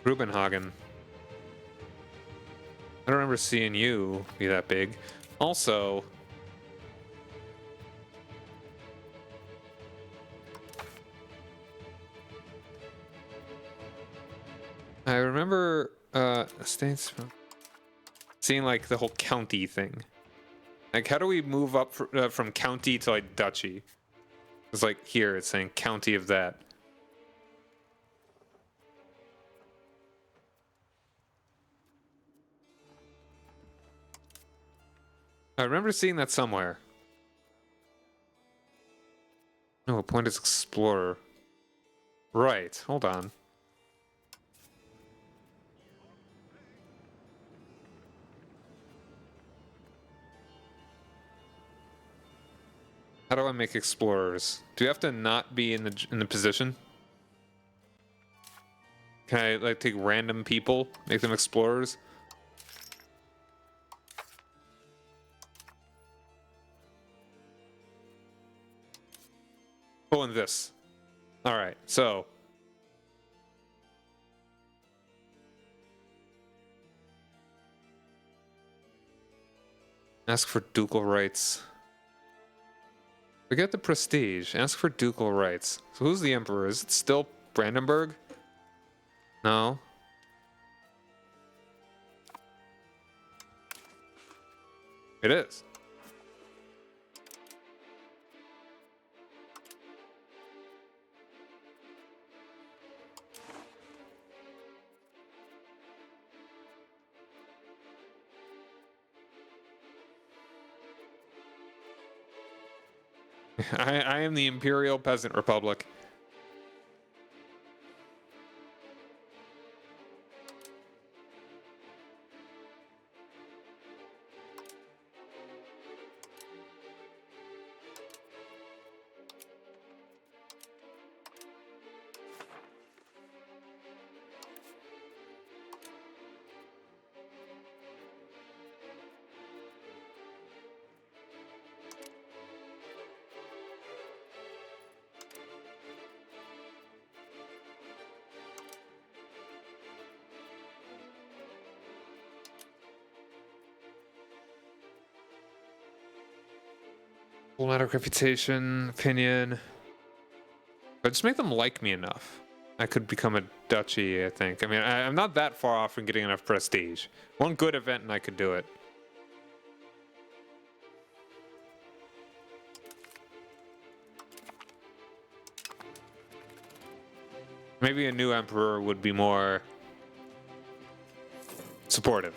Rubenhagen. I don't remember seeing you be that big. Also, I remember states seeing like the whole county thing. Like, how do we move up from county to like duchy? It's like here, it's saying county of that. I remember seeing that somewhere. No, appoint as explorer. Right, hold on. How do I make explorers? Do you have to not be in the position? Can I like take random people, make them explorers? Oh, and this. All right, so ask for ducal rights. Forget the prestige. Ask for ducal rights. So who's the emperor? Is it still Brandenburg? No. It is. I am the Imperial Peasant Republic. Diplomatic reputation, opinion. But just make them like me enough. I could become a duchy, I think. I mean, I'm not that far off from getting enough prestige. One good event and I could do it. Maybe a new emperor would be more supportive.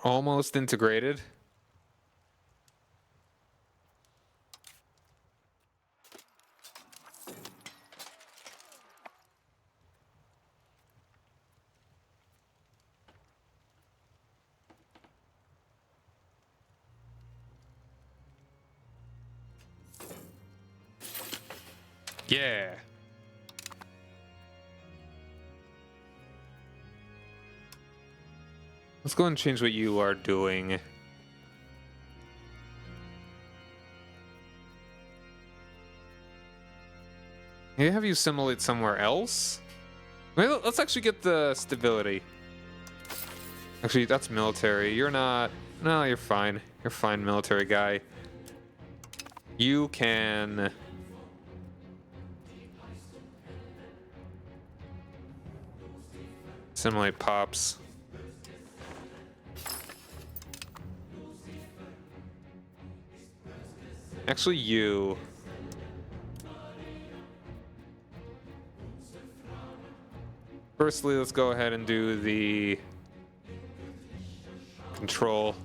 Almost integrated. Yeah. Let's go and change what you are doing. Maybe have you assimilate somewhere else? Maybe let's actually get the stability. Actually, that's military. You're not... No, you're fine. You're fine, military guy. You can... assimilate Pops. Actually, you... Firstly, let's go ahead and do the... control.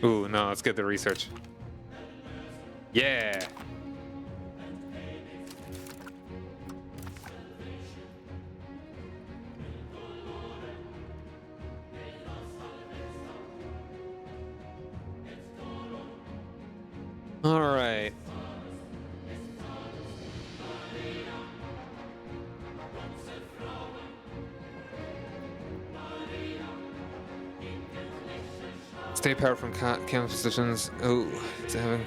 Ooh, no, let's get the research. Yeah. All right. Stay powered from camp positions. Oh, it's having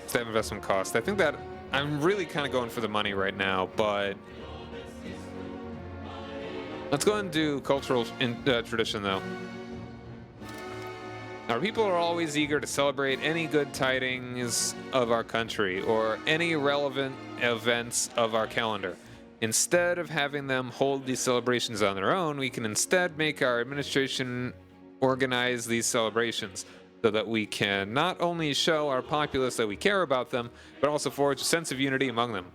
Save investment cost. I think that I'm really kind of going for the money right now, but let's go and do cultural tradition though. Our people are always eager to celebrate any good tidings of our country or any relevant events of our calendar. Instead of having them hold these celebrations on their own, we can instead make our administration organize these celebrations so that we can not only show our populace that we care about them, but also forge a sense of unity among them.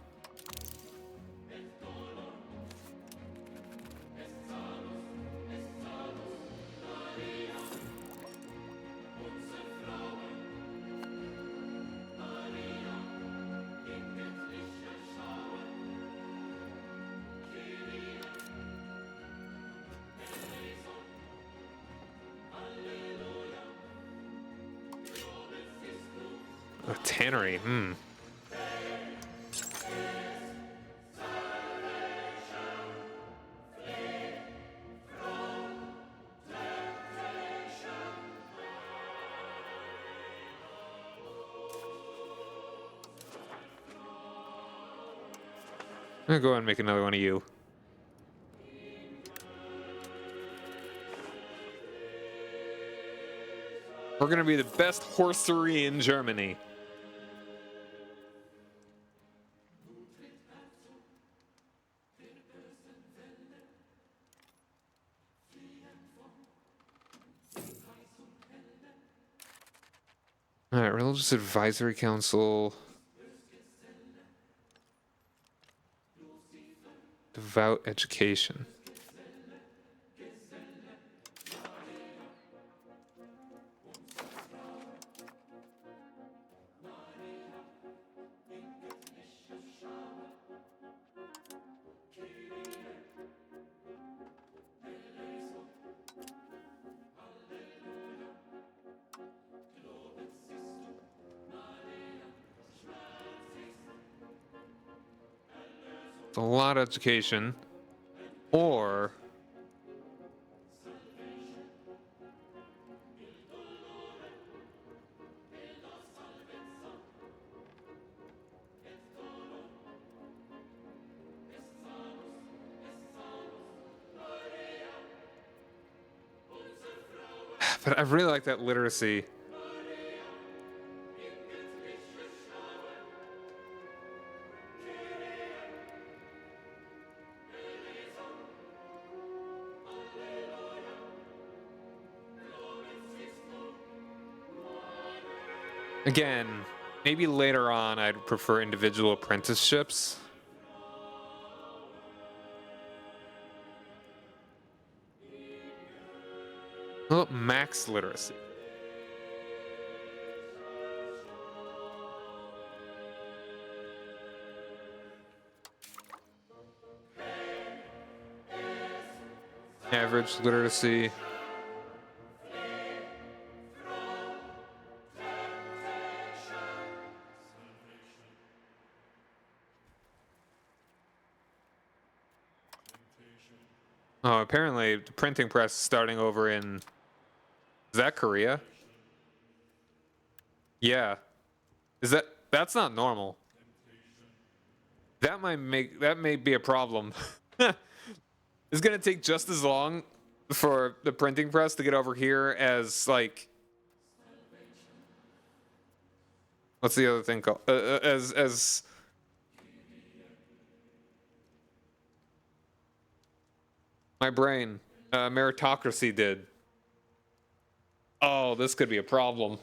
A tannery, I'm gonna go ahead and make another one of you. We're gonna be the best horsery in Germany. All right, Religious Advisory Council. Devout education. A lot of education, or but I really like that literacy. Again, maybe later on I'd prefer individual apprenticeships. Well, max literacy. Average literacy. Oh, apparently the printing press is starting over in... Is that Korea? Yeah. Is that... That's not normal. That may be a problem. It's gonna take just as long for the printing press to get over here as, like... What's the other thing called? As... My brain. Meritocracy did. Oh, this could be a problem.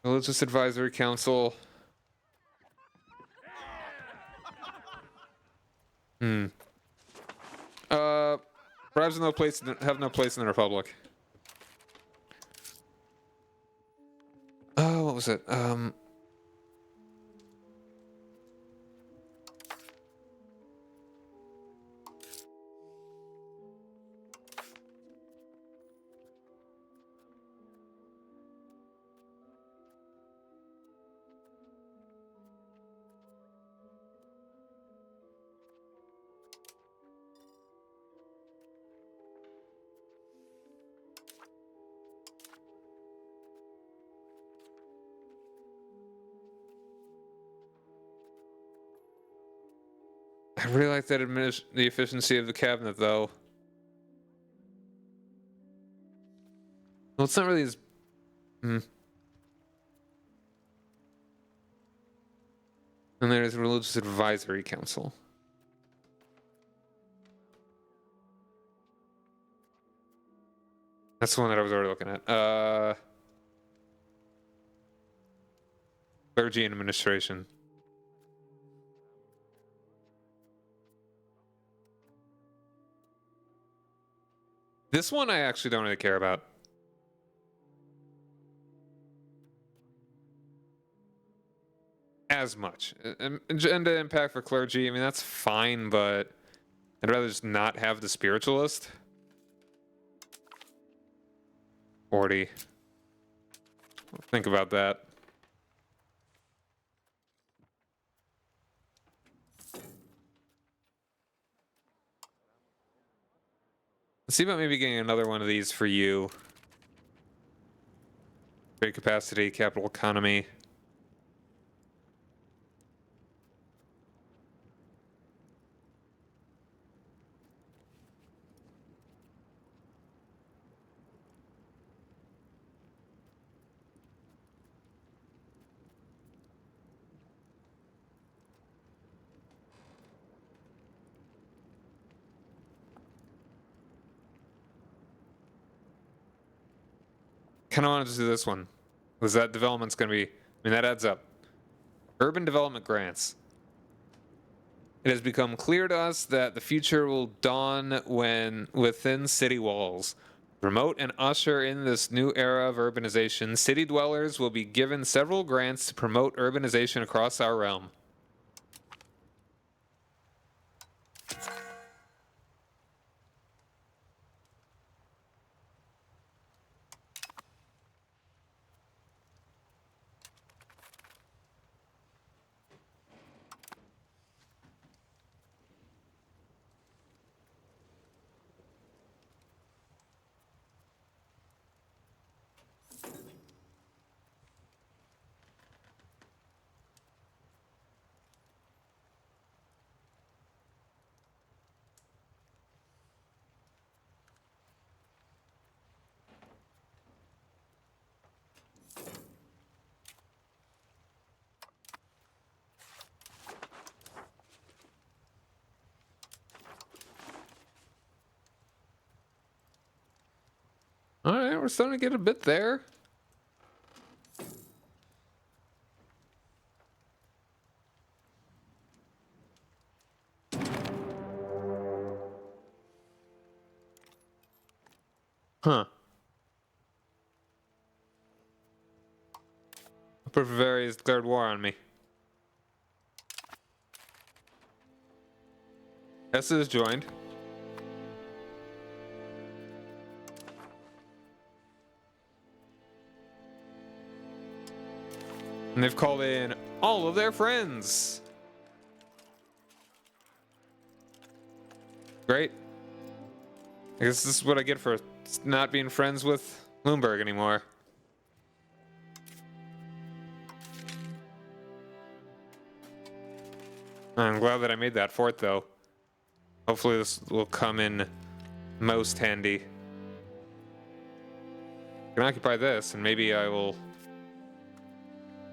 Religious Advisory Council. Bribes have no place in the Republic. Oh, what was it? I really like that the efficiency of the cabinet, though. Well, it's not really as... And there's Religious Advisory Council. That's the one that I was already looking at. Clergy and Administration. This one I actually don't really care about. As much. Agenda impact for clergy, I mean, that's fine, but I'd rather just not have the spiritualist. 40. Think about that. Let's see about maybe getting another one of these for you. Trade capacity, capital economy. Kind of wanted to do this one. Was that development's going to be... I mean, that adds up. Urban development grants. It has become clear to us that the future will dawn when within city walls. Promote and usher in this new era of urbanization, city dwellers will be given several grants to promote urbanization across our realm. we're starting to get a bit there. Huh. Bavaria has declared war on me. Hesse is joined. And they've called in all of their friends. Great. I guess this is what I get for not being friends with Bloomberg anymore. I'm glad that I made that fort, though. Hopefully this will come in most handy. I can occupy this, and maybe I will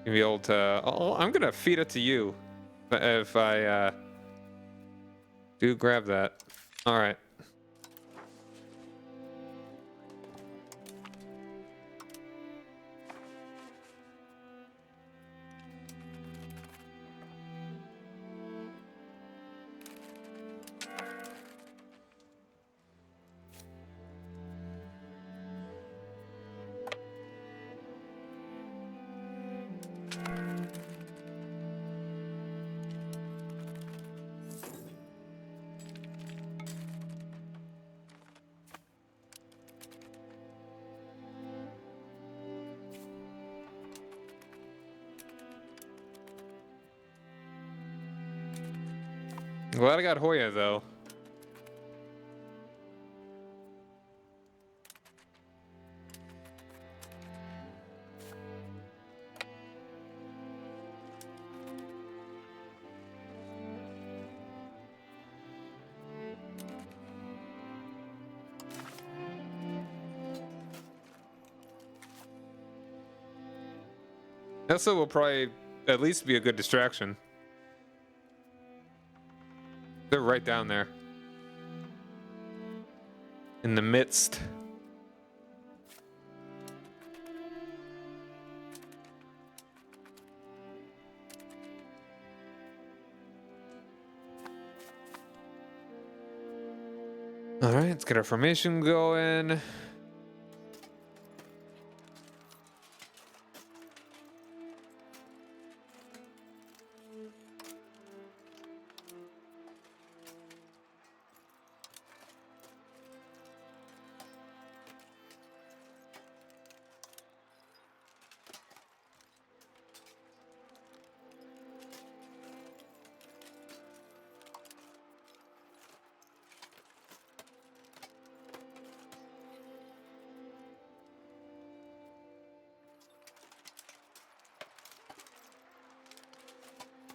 be able to... Oh, I'm gonna feed it to you if I do grab that. All right. Glad I got Hoya, though. Nessa will probably at least be a good distraction. They're right down there. In the midst. All right, let's get our formation going.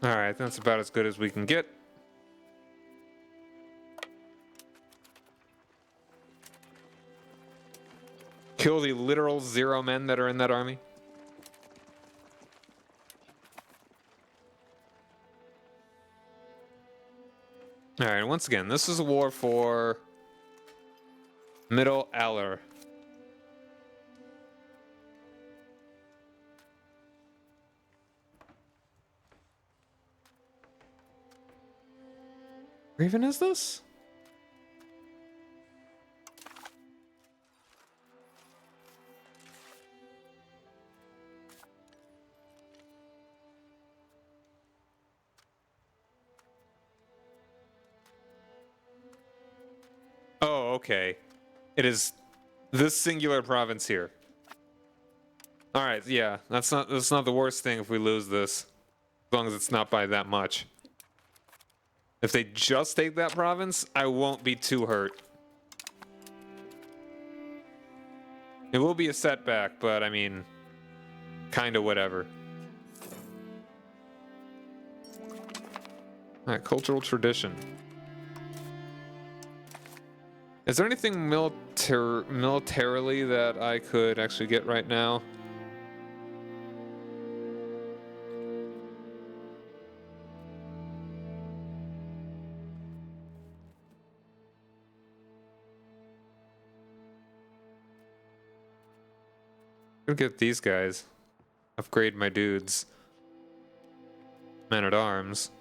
All right, that's about as good as we can get. Kill the literal 0 men that are in that army. All right, once again, this is a war for Middle Aller. Where even is this? Oh, okay. It is this singular province here. All right, yeah, that's not the worst thing if we lose this, as long as it's not by that much. If they just take that province, I won't be too hurt. It will be a setback, but I mean, kind of whatever. All right, cultural tradition. Is there anything militarily that I could actually get right now? Could get these guys. Upgrade my dudes. Men at arms.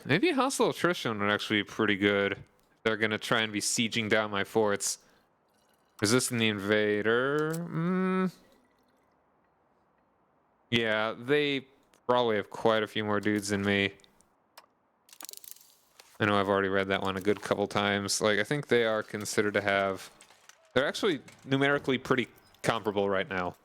Maybe hostile attrition would actually be pretty good. They're gonna try and be sieging down my forts. Resisting the invader. Yeah, they probably have quite a few more dudes than me. I know I've already read that one a good couple times. Like, I think they are considered to have... They're actually numerically pretty comparable right now.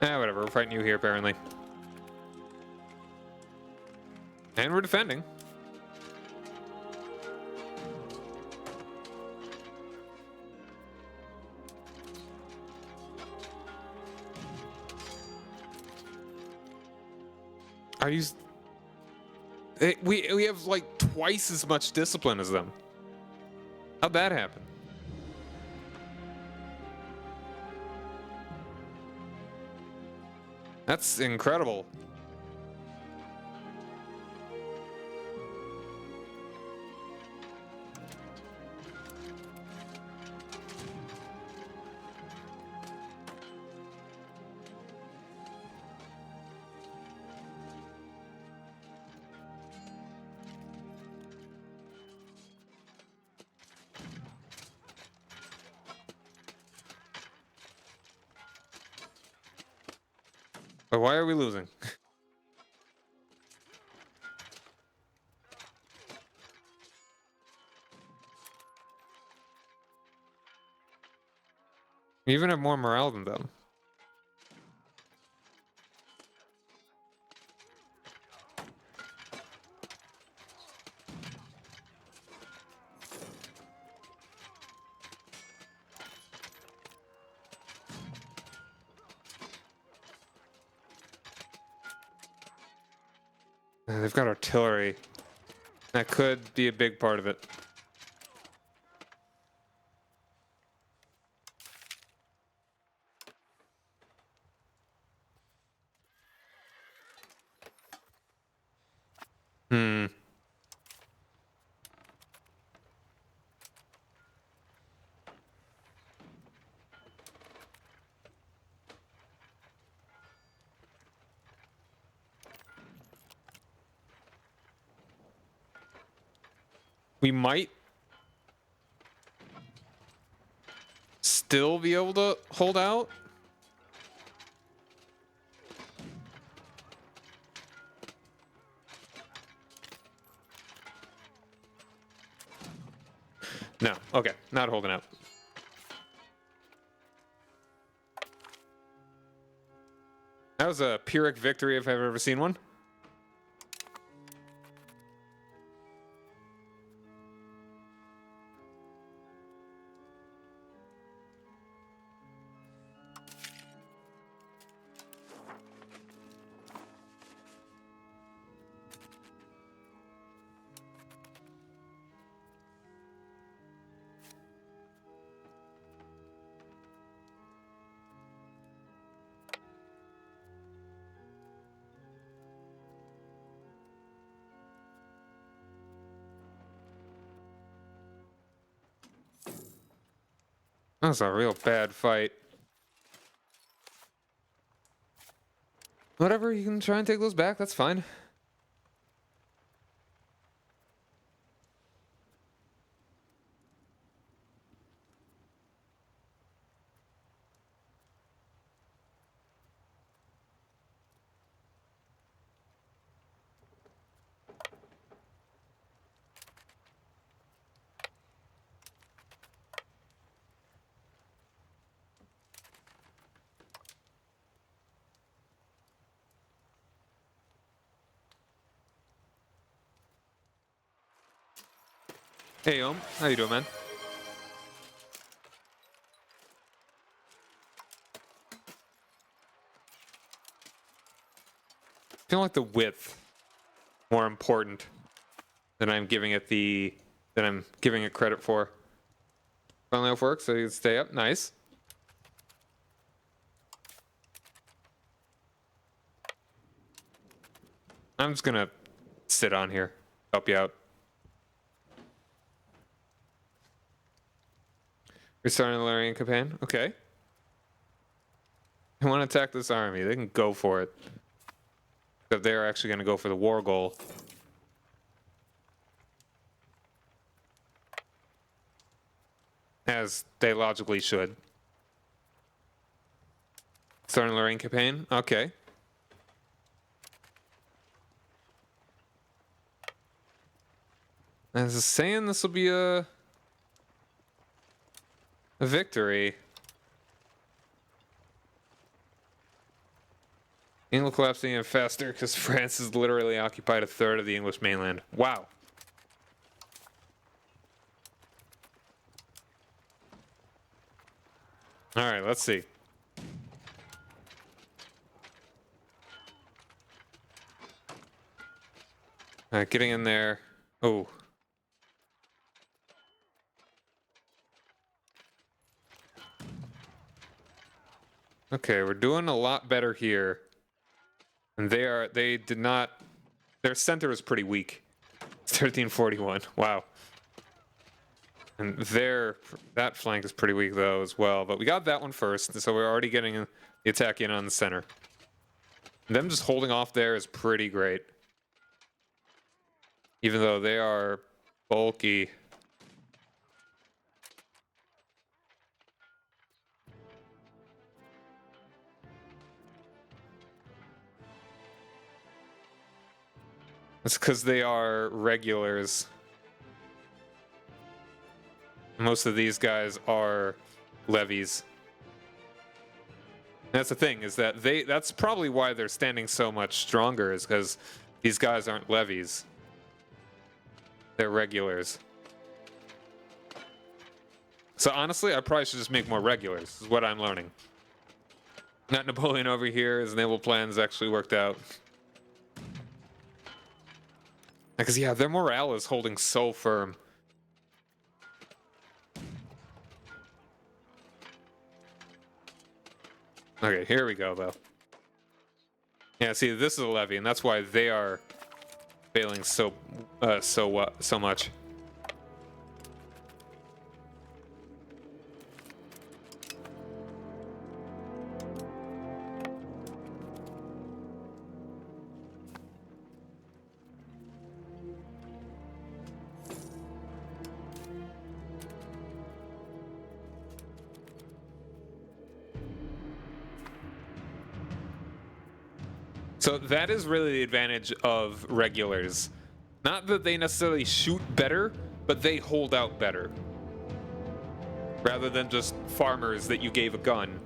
Whatever, we're fighting you here, apparently. And we're defending. Are you... We have, like, twice as much discipline as them. How'd that happen? That's incredible. But why are we losing? You even have more morale than them. They've got artillery. That could be a big part of it. We might still be able to hold out. No, okay, not holding out. That was a Pyrrhic victory if I've ever seen one. That was a real bad fight. Whatever, you can try and take those back, that's fine. Hey, how you doing, man? I feel like the width more important than I'm giving it credit for. Finally off work, so you can stay up. Nice. I'm just gonna sit on here, help you out. Restarting the Larian campaign. Okay. They want to attack this army. They can go for it. But they're actually going to go for the war goal. As they logically should. Starting the Larian campaign. Okay. As I was saying, this will be a victory. England collapsing even faster because France has literally occupied a third of the English mainland. Wow. All right, let's see. All right, getting in there. Oh. Okay, we're doing a lot better here. And they did not, their center is pretty weak. It's 1341, wow. And that flank is pretty weak though as well. But we got that one first, so we're already getting the attack in on the center. And them just holding off there is pretty great. Even though they are bulky. It's because they are regulars. Most of these guys are levies. And that's the thing, is that that's probably why they're standing so much stronger, is because these guys aren't levies. They're regulars. So honestly, I probably should just make more regulars, is what I'm learning. Not Napoleon over here, his naval plans actually worked out. Because yeah, their morale is holding so firm. Okay, here we go though. Yeah, see, this is a levy, and that's why they are failing so much. So that is really the advantage of regulars. Not that they necessarily shoot better, but they hold out better. Rather than just farmers that you gave a gun.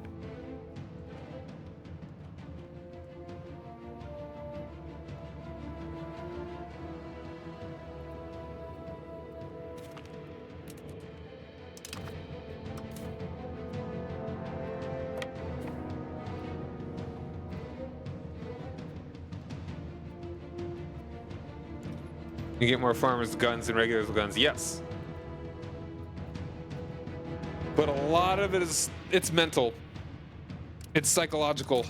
You get more farmers' guns than regulars' guns, yes. But a lot of it is, it's mental. It's psychological.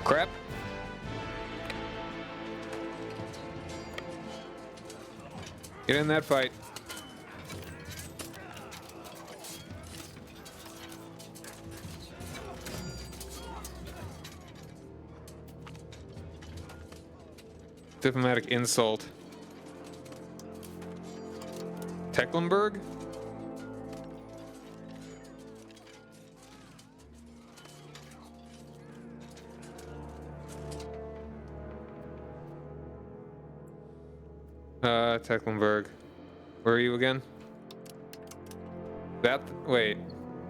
Crap. Get in that fight. Diplomatic insult. Tecklenburg? Tecklenburg. Where are you again? That, wait.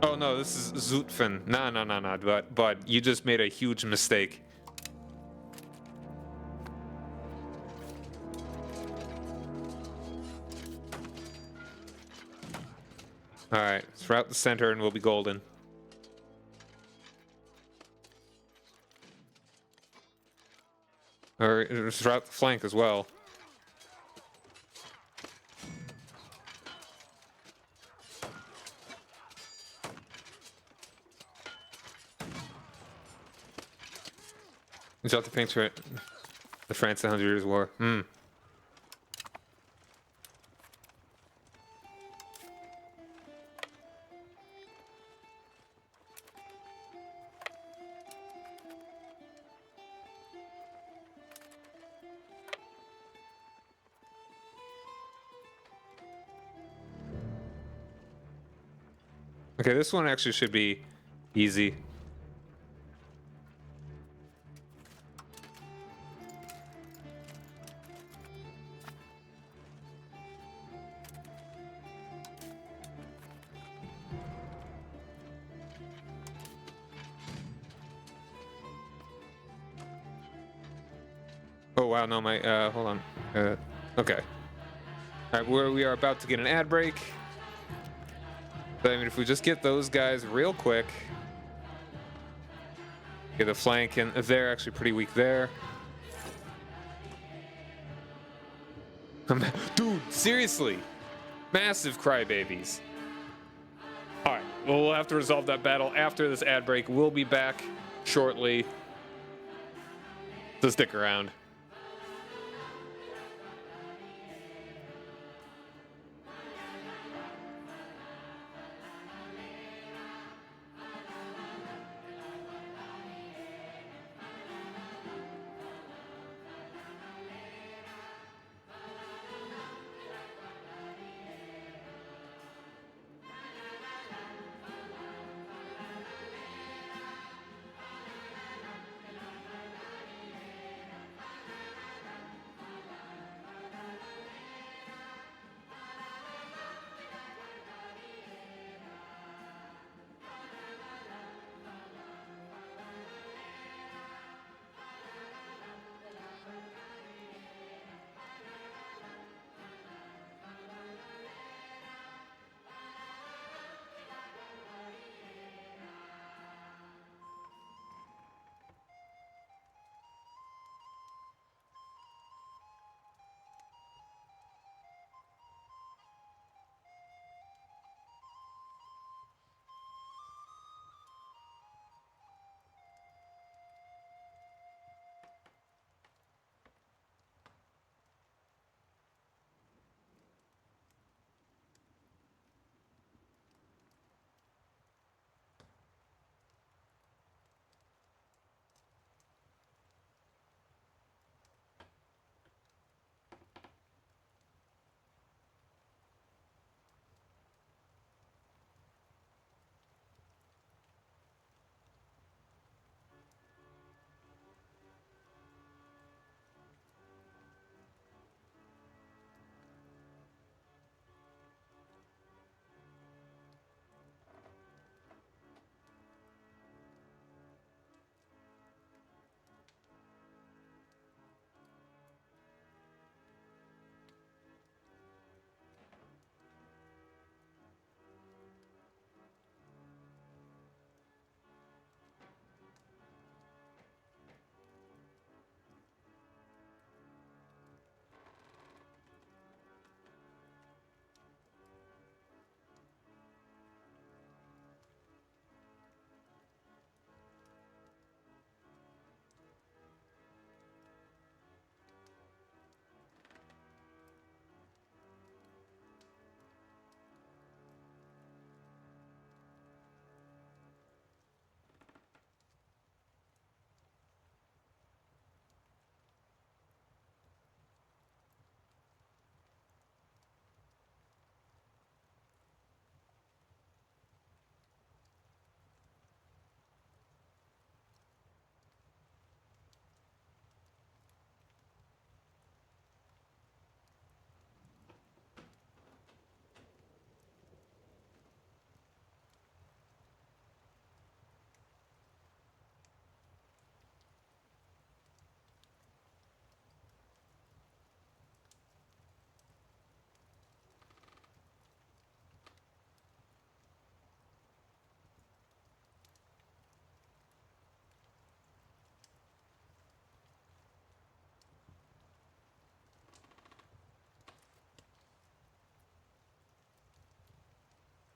Oh no, this is Zutphen. No, but you just made a huge mistake. Alright, let's route the center and we'll be golden. Or just route the flank as well. Is that the paints for it? The France 100 Years' War. Okay, this one actually should be easy. Oh wow, no, my hold on. Okay. All right, we are about to get an ad break. But I mean, if we just get those guys real quick, get a flank, and they're actually pretty weak there. Dude, seriously, massive crybabies. All right, well, we'll have to resolve that battle after this ad break. We'll be back shortly. So stick around.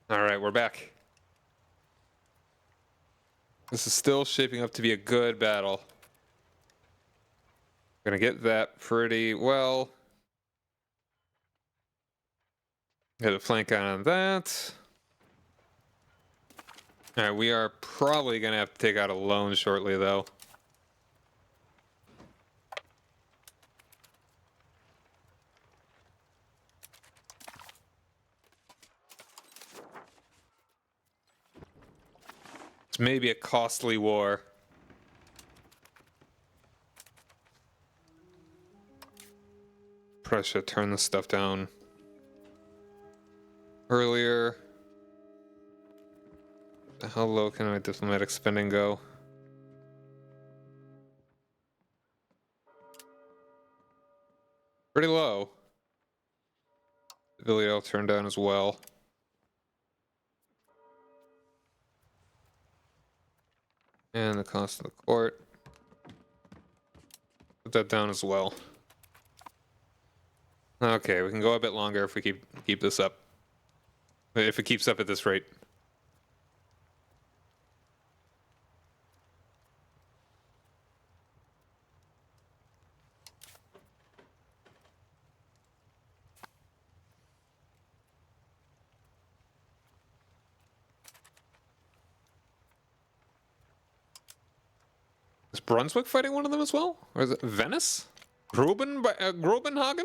All right, we're back. This is still shaping up to be a good battle. Gonna get that pretty well. Get a flank on that. All right, we are probably gonna have to take out a loan shortly, though. It's maybe a costly war. Probably should turn this stuff down earlier. How low can my diplomatic spending go? Pretty low. Ability I'll turn down as well. And the cost of the court. Put that down as well. Okay, we can go a bit longer if we keep this up. If it keeps up at this rate. Is Brunswick fighting one of them as well? Or is it Venice? Grobenhagen?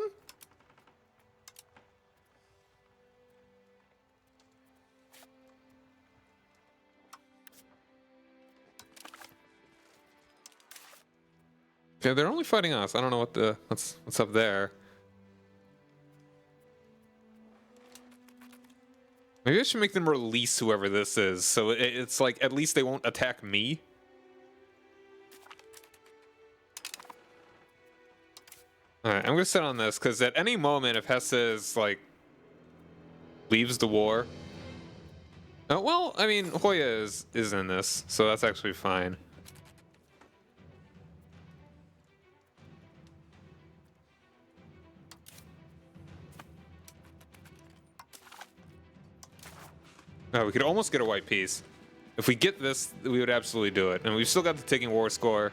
Yeah, they're only fighting us. I don't know what's up there. Maybe I should make them release whoever this is, so it's like at least they won't attack me. Alright, I'm gonna sit on this, because at any moment, if Hesse is, like, leaves the war... Oh, well, I mean, Hoya is in this, so that's actually fine. Oh, we could almost get a white piece. If we get this, we would absolutely do it. And we've still got the taking war score.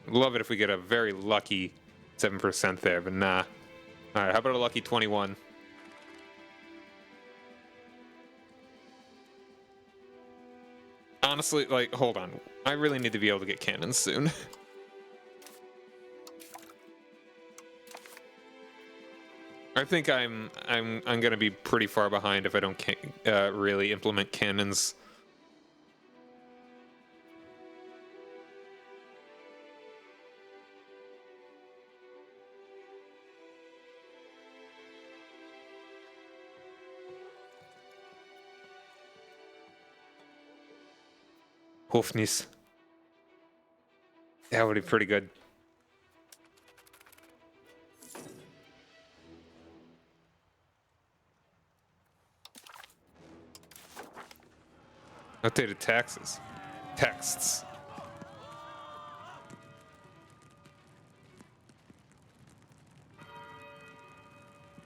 Love it if we get a very lucky 7% there, but nah. Alright, how about a lucky 21? Honestly, like, hold on. I really need to be able to get cannons soon. I think I'm gonna be pretty far behind if I don't really implement cannons. Hofnis. That would be pretty good. Updated taxes. Texts.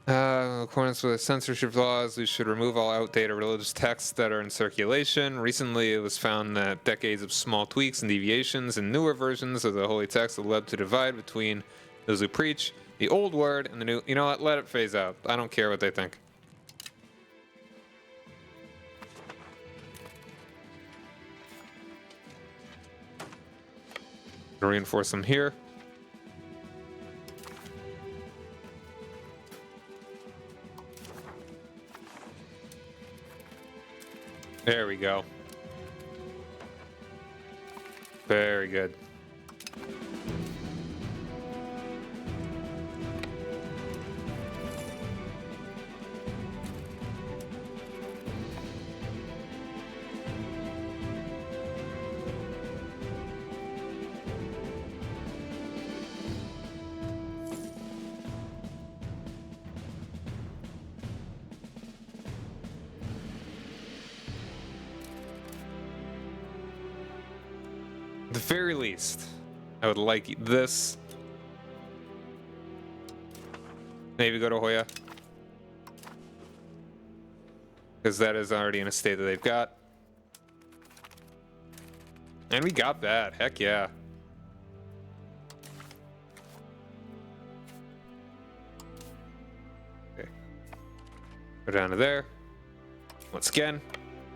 In accordance with censorship laws, we should remove all outdated religious texts that are in circulation. Recently, it was found that decades of small tweaks and deviations in newer versions of the holy text have led to divide between those who preach the old word and the new. You know what? Let it phase out. I don't care what they think. Reinforce them here. There we go. Very good. At the very least, I would like this. Maybe go to Hoya. because that is already in a state that they've got. And we got that. Heck yeah. Okay. Go down to there. Once again,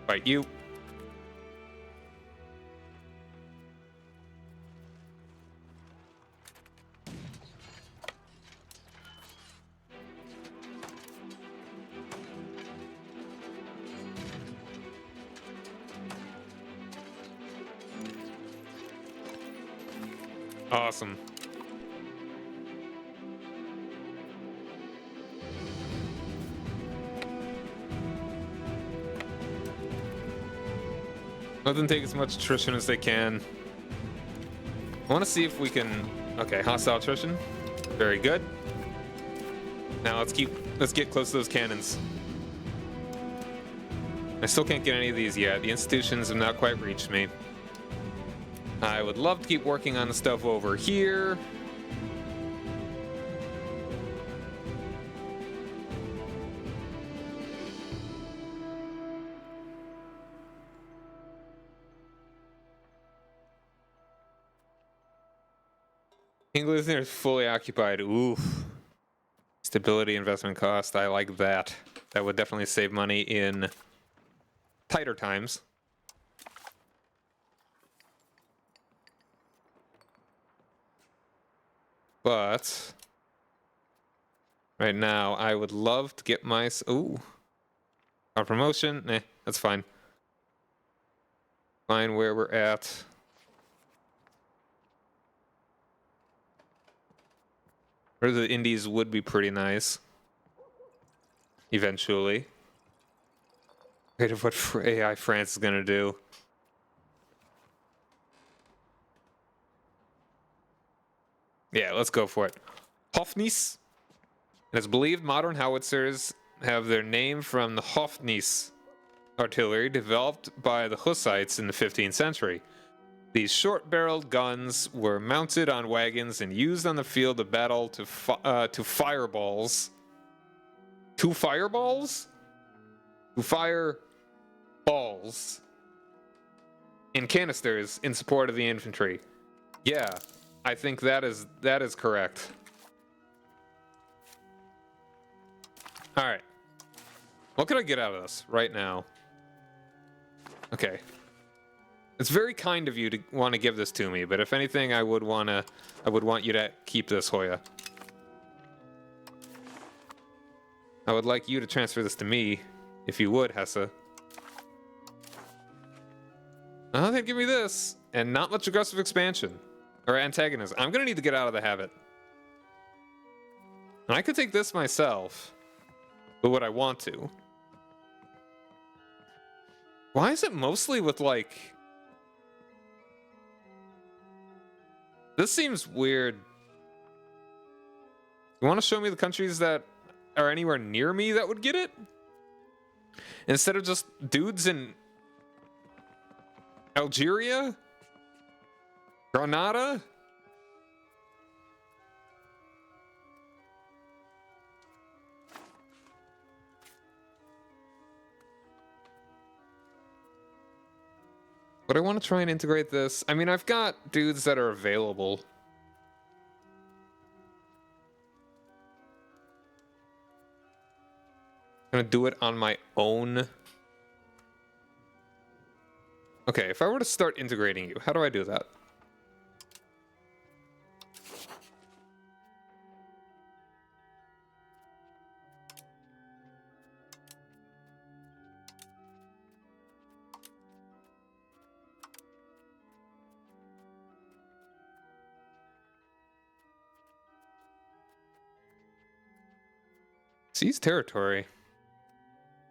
fight you. Awesome. Let them take as much attrition as they can. I want to see if we can... Okay, hostile attrition. Very good. Now let's get close to those cannons. I still can't get any of these yet. The institutions have not quite reached me. I would love to keep working on the stuff over here. England is fully occupied. Oof. Stability investment cost. I like that. That would definitely save money in tighter times. But right now, I would love to get my... Ooh. Our promotion? Eh, that's fine. Fine where we're at. Or the Indies would be pretty nice. Eventually. Afraid of what AI France is gonna do. Yeah, let's go for it. Hofnies. It is believed modern howitzers have their name from the Hofnies artillery developed by the Hussites in the 15th century. These short-barreled guns were mounted on wagons and used on the field of battle to fireballs. To fireballs? To fire balls in canisters in support of the infantry. Yeah, I think that is correct. All right. What can I get out of this right now? Okay. It's very kind of you to want to give this to me, but if anything, I would want you to keep this, Hoya. I would like you to transfer this to me, if you would, Hesse. Oh, they'd give me this, and not much aggressive expansion. Or antagonism. I'm gonna need to get out of the habit. And I could take this myself, but would I want to? Why is it mostly with, like... This seems weird. You want to show me the countries that are anywhere near me that would get it? Instead of just dudes in Algeria? Granada? But I want to try and integrate this. I mean, I've got dudes that are available. I'm gonna do it on my own. Okay, if I were to start integrating you, how do I do that? Seize territory.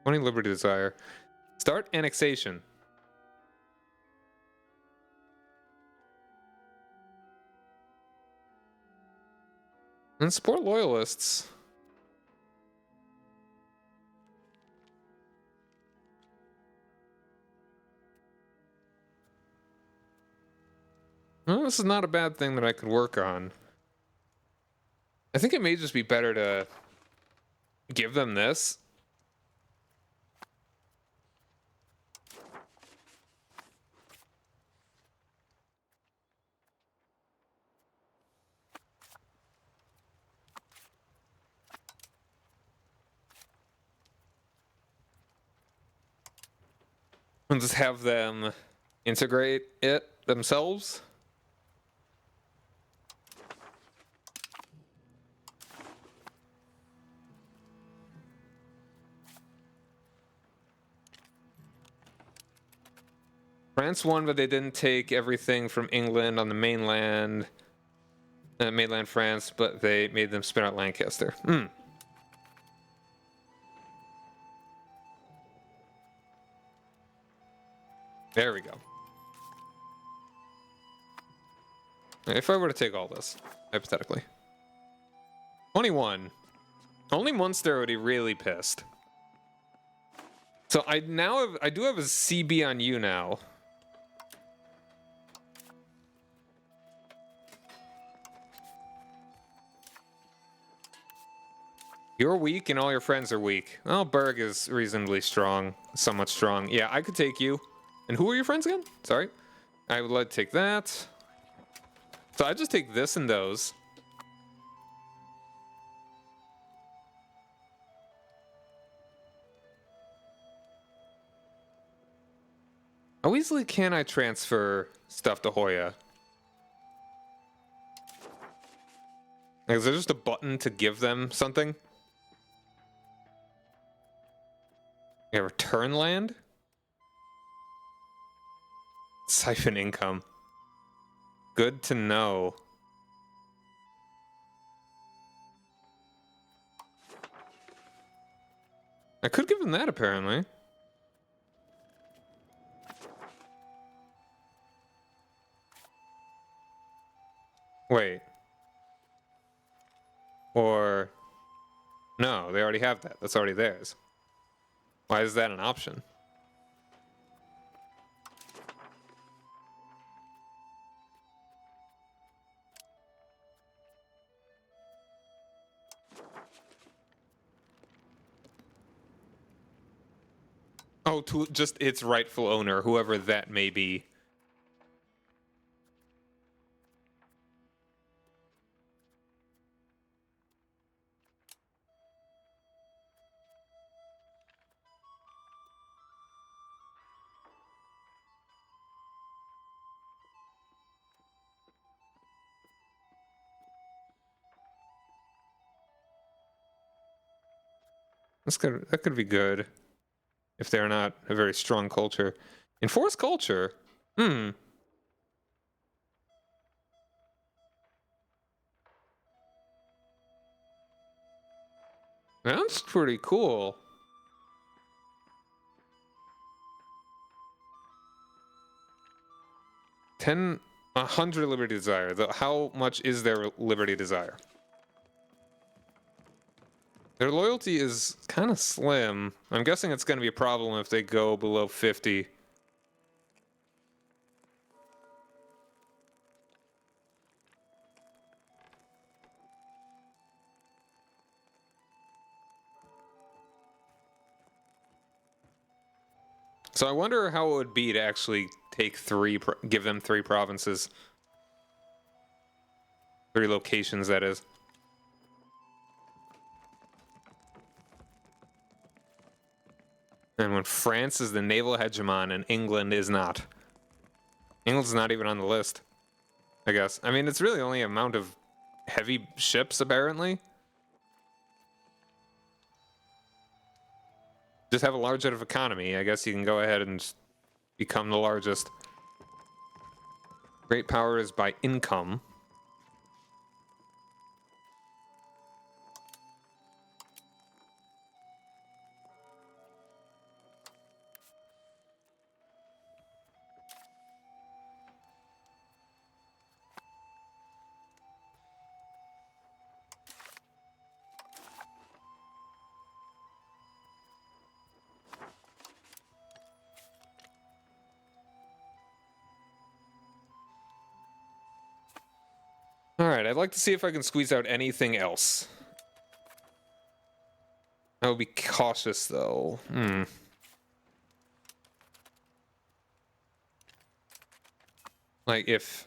20 liberty desire. Start annexation. And support loyalists. Well, this is not a bad thing that I could work on. I think it may just be better to give them this. And just have them integrate it themselves. France won, but they didn't take everything from England on the mainland, mainland France, but they made them spin out Lancaster. Hmm. There we go. If I were to take all this, hypothetically. 21. Only Munster would be really pissed. So I do have a CB on you now. You're weak and all your friends are weak. Well, Berg is reasonably strong, somewhat strong. Yeah, I could take you. And who are your friends again? Sorry. I would like to take that. So I just take this and those. How easily can I transfer stuff to Hoya? Is there just a button to give them something? Yeah, return land? Siphon income. Good to know. I could give them that, apparently. Wait. Or... No, they already have that. That's already theirs. Why is that an option? Oh, to just its rightful owner, whoever that may be. That could be good. If they're not a very strong culture. Enforce culture? Hmm. That's pretty cool. 100 liberty desire. How much is their liberty desire? Their loyalty is kind of slim. I'm guessing it's going to be a problem if they go below 50. So I wonder how it would be to actually take give them 3 provinces. 3 locations, that is. And when France is the naval hegemon and England is not. England's not even on the list, I guess. I mean, it's really only amount of heavy ships, apparently. Just have a large enough economy. I guess you can go ahead and become the largest. Great power is by income. Alright, I'd like to see if I can squeeze out anything else. I will be cautious, though. Like, if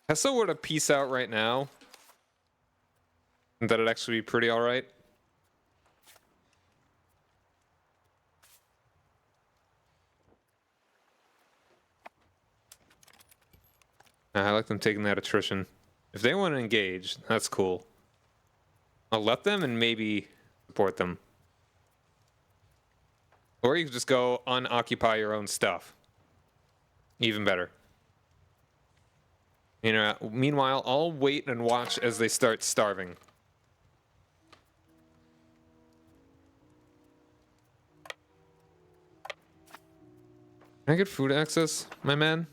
Hessa were to peace out right now, that'd actually be pretty alright. I like them taking that attrition. If they want to engage, that's cool. I'll let them and maybe support them. Or you can just go unoccupy your own stuff. Even better. You know, meanwhile, I'll wait and watch as they start starving. Can I get food access, my man?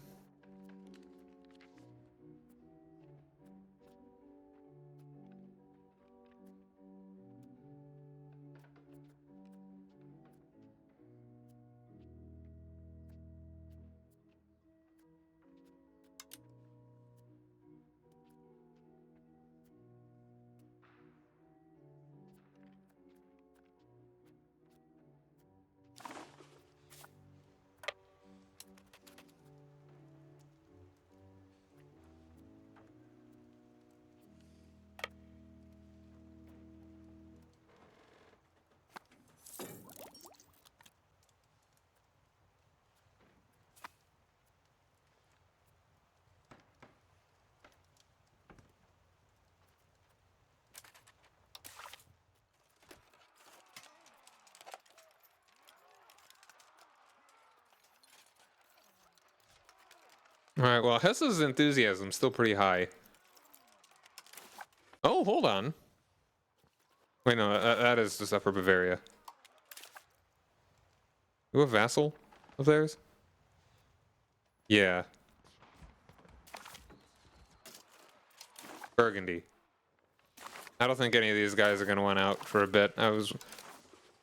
Alright, well, Hessa's enthusiasm's still pretty high. Oh, hold on. Wait, no, that is just Upper Bavaria. You a vassal of theirs? Yeah. Burgundy. I don't think any of these guys are going to win out for a bit. I was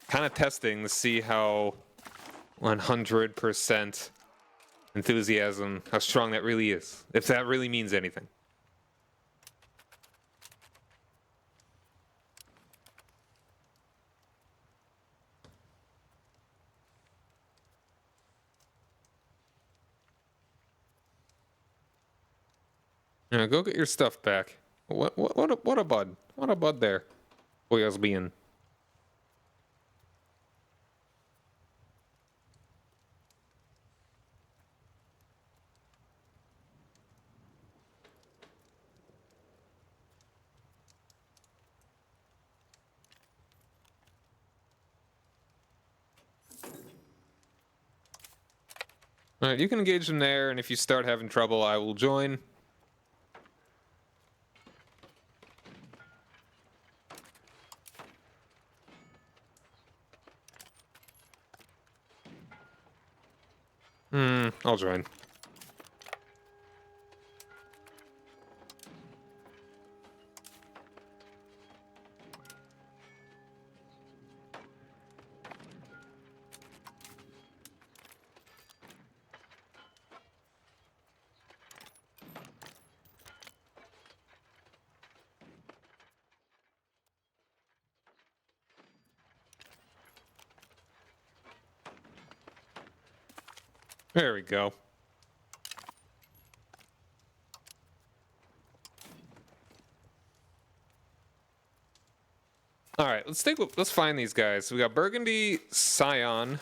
kind of testing to see how 100% enthusiasm, how strong that really is. If that really means anything. Yeah, go get your stuff back. What a bud. What a bud there. Boy, I was being. Alright, you can engage them there, and if you start having trouble, I will join. I'll join. There we go. All right, let's find these guys. So we got Burgundy, Scion.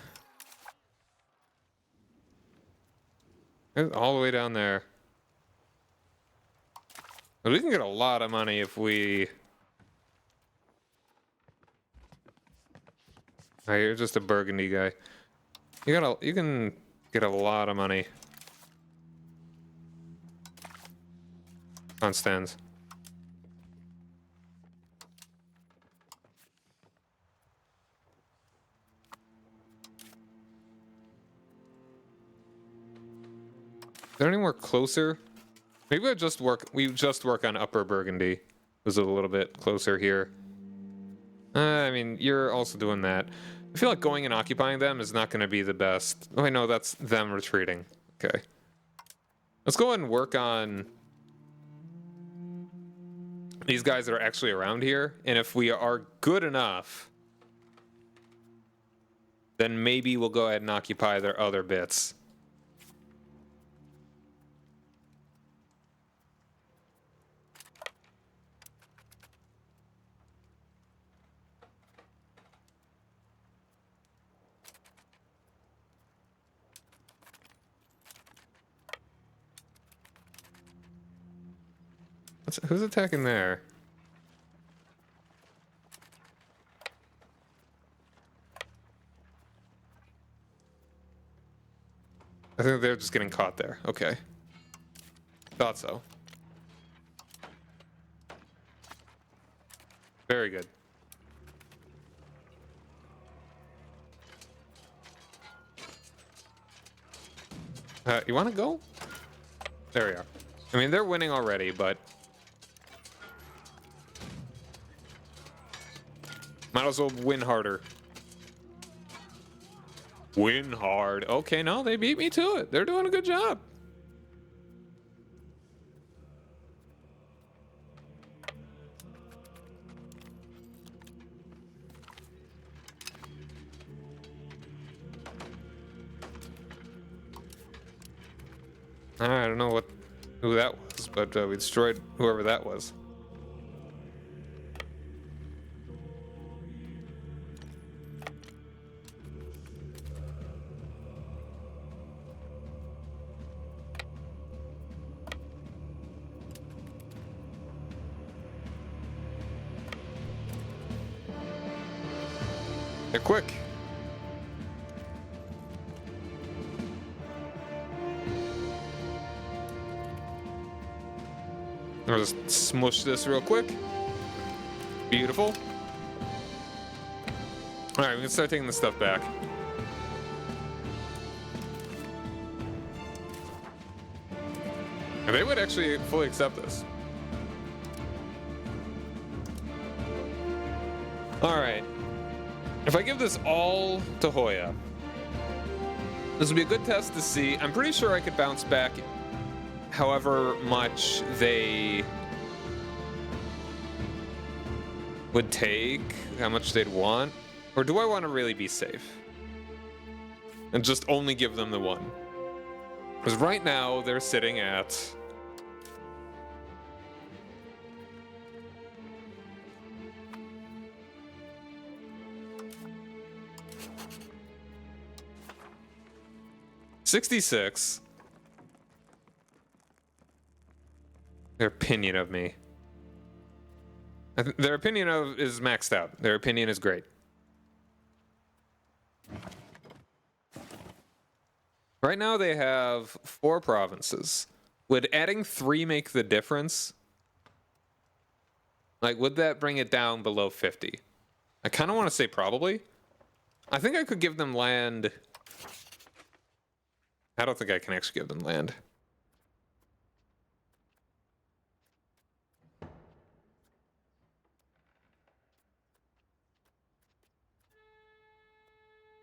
All the way down there. But we can get a lot of money if we... Oh, you're just a Burgundy guy. You can get a lot of money on stands. Is there anywhere closer? Maybe we just work on Upper Burgundy. It was a little bit closer here. I mean, you're also doing that. I feel like going and occupying them is not going to be the best. Oh, wait, no, that's them retreating. Okay. Let's go ahead and work on these guys that are actually around here. And if we are good enough, then maybe we'll go ahead and occupy their other bits. Who's attacking there? I think they're just getting caught there. Okay. Thought so. Very good. You want to go? There we are. I mean, they're winning already, but might as well win harder. Win hard. Okay, no, they beat me to it. They're doing a good job. I don't know who that was, but we destroyed whoever that was. They're quick. I'll just smush this real quick. Beautiful. Alright, we can start taking this stuff back. And they would actually fully accept this. Alright. If I give this all to Hoya, this would be a good test to see. I'm pretty sure I could bounce back however much they would take, how much they'd want. Or do I want to really be safe and just only give them the one? Because right now they're sitting at $66. Their opinion of me. Their opinion of is maxed out. Their opinion is great. Right now they have 4 provinces. Would adding 3 make the difference? Like, would that bring it down below 50? I kind of want to say probably. I think I could give them land. I don't think I can actually give them land.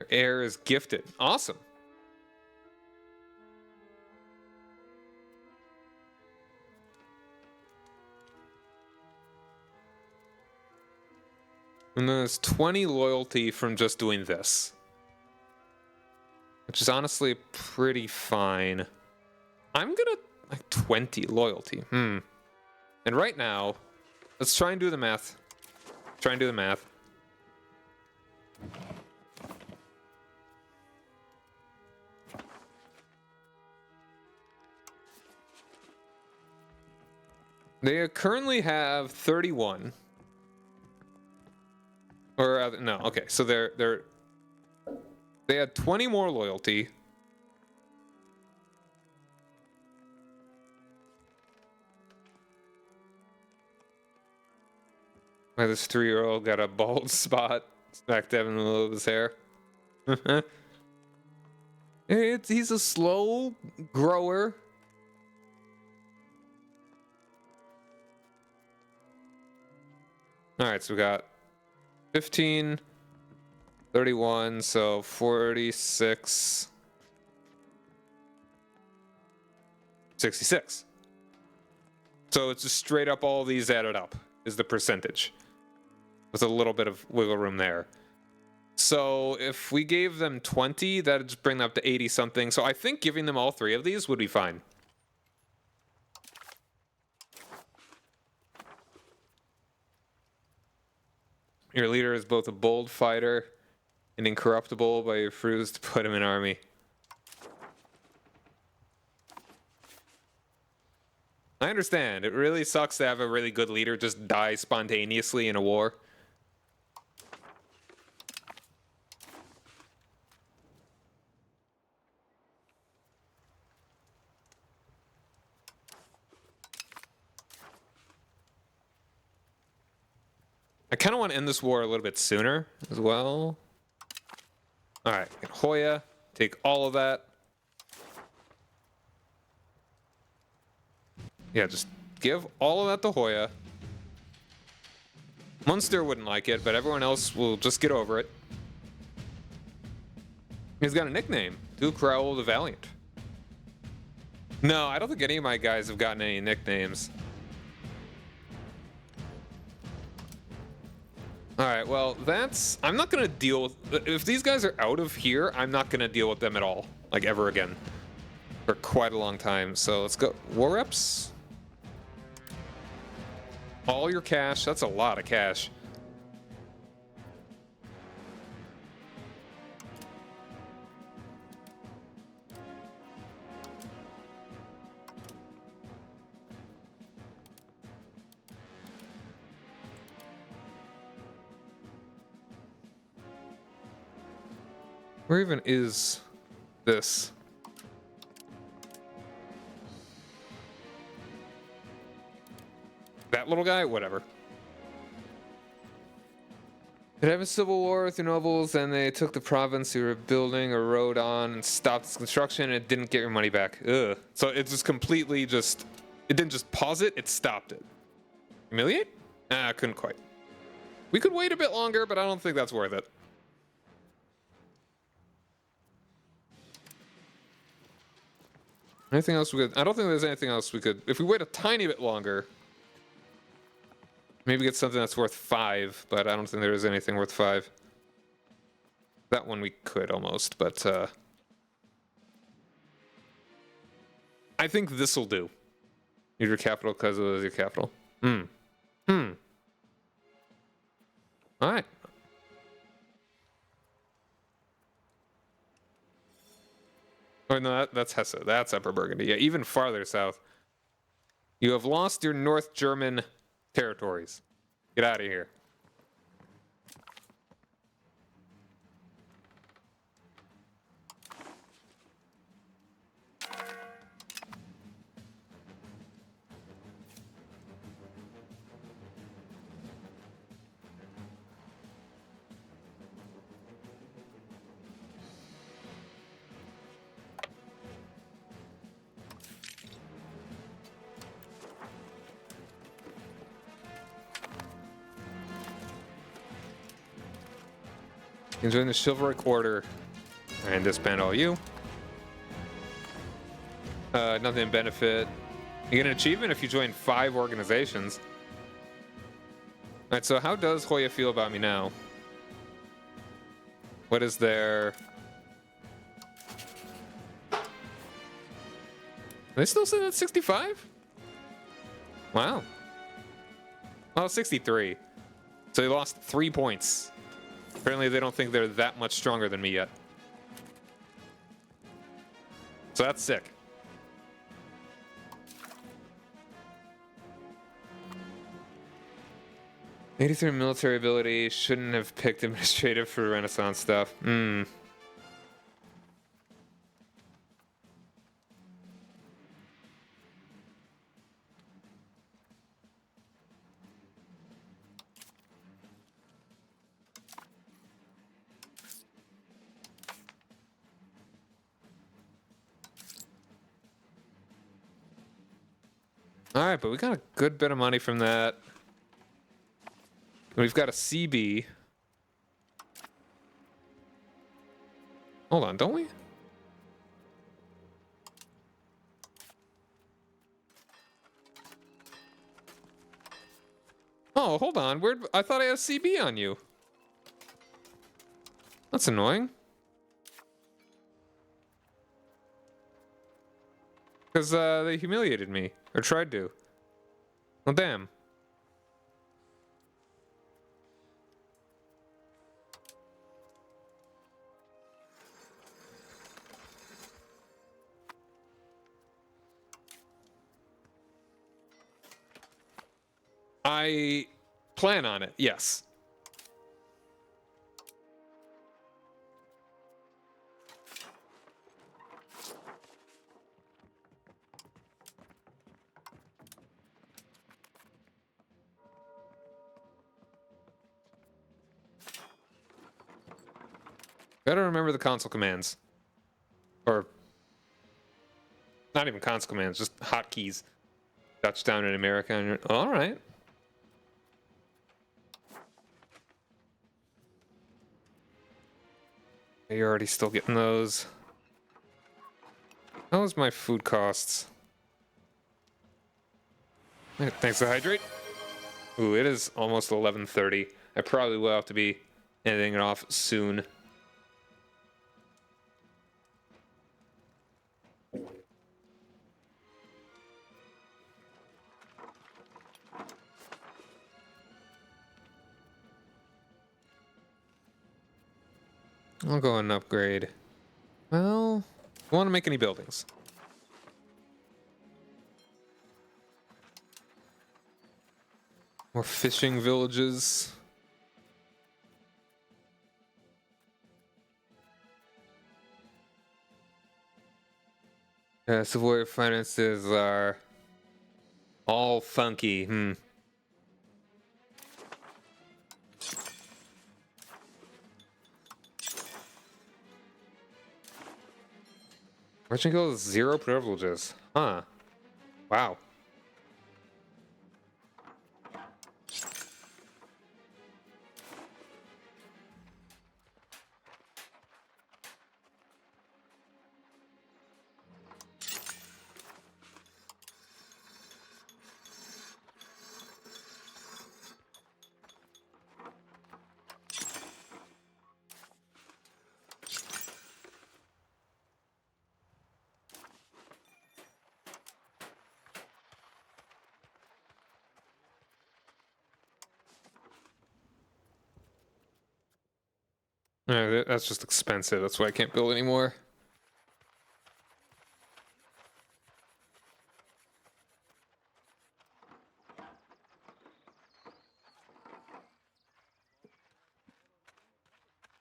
Heir is gifted. Awesome. And then there's 20 loyalty from just doing this, which is honestly pretty fine. I'm gonna like 20 loyalty. And right now, let's try and do the math. Try and do the math. They currently have 31. Or no, okay. So they had 20 more loyalty. Why this 3-year-old got a bald spot smack dab in the middle of his hair. He's a slow grower. All right, so we got 15, 31, so 46, 66. So it's just straight up all these added up is the percentage, with a little bit of wiggle room there. So if we gave them 20, that'd just bring them up to 80 something. So I think giving them all 3 of these would be fine. Your leader is both a bold fighter and incorruptible, but you refuse to put him in army. I understand. It really sucks to have a really good leader just die spontaneously in a war. I kind of want to end this war a little bit sooner as well. All right, Hoya, take all of that. Yeah, just give all of that to Hoya. Munster wouldn't like it, but everyone else will just get over it. He's got a nickname, Duke Raoul the Valiant. No, I don't think any of my guys have gotten any nicknames. Alright, well, that's... I'm not gonna deal with... If these guys are out of here, I'm not gonna deal with them at all. Like, ever again. For quite a long time. So, let's go. War reps? All your cash. That's a lot of cash. Where even is this? That little guy? Whatever. They'd have a civil war with the nobles, and they took the province you were building a road on and stopped its construction, and it didn't get your money back. Ugh. So it just completely just... It didn't just pause it, it stopped it. Humiliate? Ah, couldn't quite. We could wait a bit longer, but I don't think that's worth it. Anything else we could... I don't think there's anything else we could... If we wait a tiny bit longer... Maybe get something that's worth 5, but I don't think there is anything worth 5. That one we could almost, but... I think this'll do. Use your capital because it was your capital. Alright. Oh, no, that's Hesse. That's Upper Burgundy. Yeah, even farther south. You have lost your North German territories. Get out of here. You can join the chivalric order and disband all you. Nothing benefit. You get an achievement if you join 5 organizations. Alright, so how does Hoya feel about me now? What is their... Are they still sitting at 65? Wow. Oh, 63. So they lost 3 points. Apparently they don't think they're that much stronger than me yet. So that's sick. '83 military ability. Shouldn't have picked administrative for Renaissance stuff. Alright, but we got a good bit of money from that. We've got a CB. Hold on, don't we? Oh, hold on. I thought I had a CB on you. That's annoying. Because they humiliated me. Or tried to. Well, damn. I plan on it, yes. Gotta remember the console commands. Or not even console commands, just hotkeys. Touchdown in America. All right. You're already still getting those. How's my food costs? Thanks to hydrate. Ooh, it is almost 11:30. I probably will have to be ending it off soon. I'll go and upgrade. Well, I want to make any buildings. More fishing villages. Civil finances are all funky. Merchant Guild has 0 privileges. Huh. Wow. That's just expensive. That's why I can't build anymore.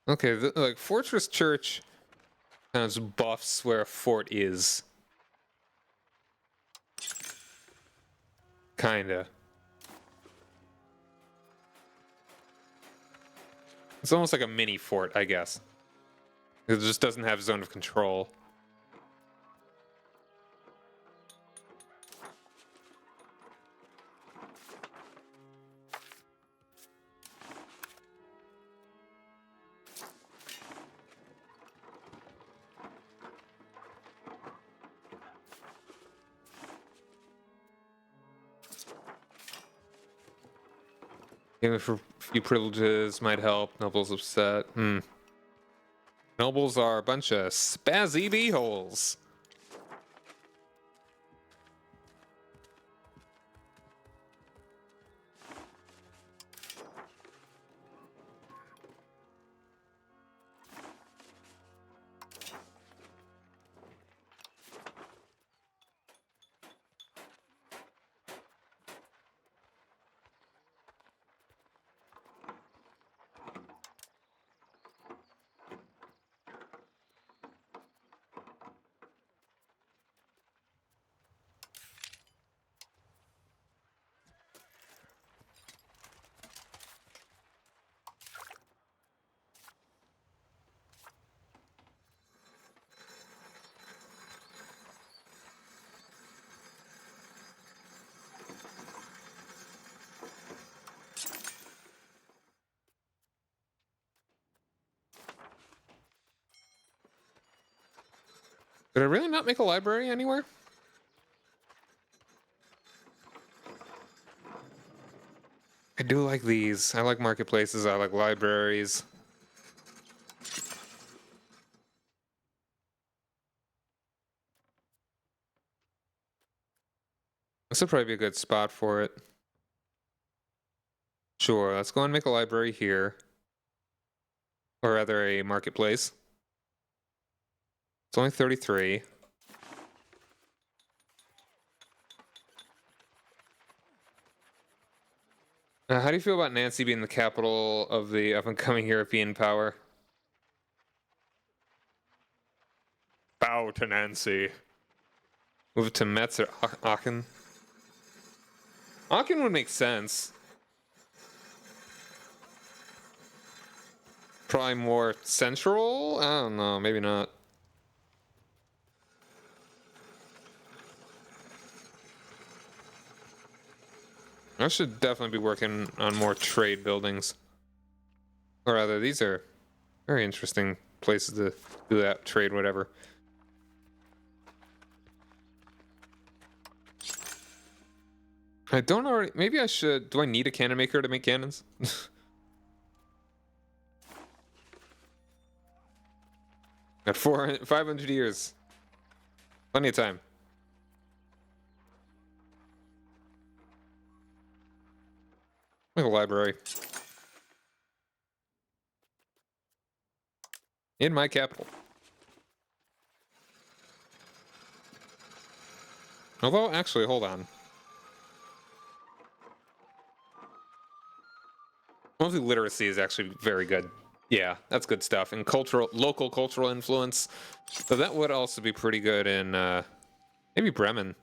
Okay, like Fortress Church kind of buffs where a fort is. Kinda. It's almost like a mini fort, I guess. It just doesn't have zone of control. Giving for a few privileges might help. Nobles upset. Nobles are a bunch of spazzy beeholes. Did I really not make a library anywhere? I do like these. I like marketplaces. I like libraries. This would probably be a good spot for it. Sure, let's go and make a library here. Or rather, a marketplace. It's only 33. How do you feel about Nancy being the capital of the up-and-coming European power? Bow to Nancy. Move to Metz or Aachen? Aachen would make sense. Probably more central? I don't know, maybe not. I should definitely be working on more trade buildings. Or rather, these are very interesting places to do that, trade, whatever. I don't already, maybe I should, do I need a cannon maker to make cannons? Got 500 years. Plenty of time. Like a library. In my capital. Although, actually, hold on. Mostly literacy is actually very good. Yeah, that's good stuff. And local cultural influence. So that would also be pretty good in, maybe Bremen.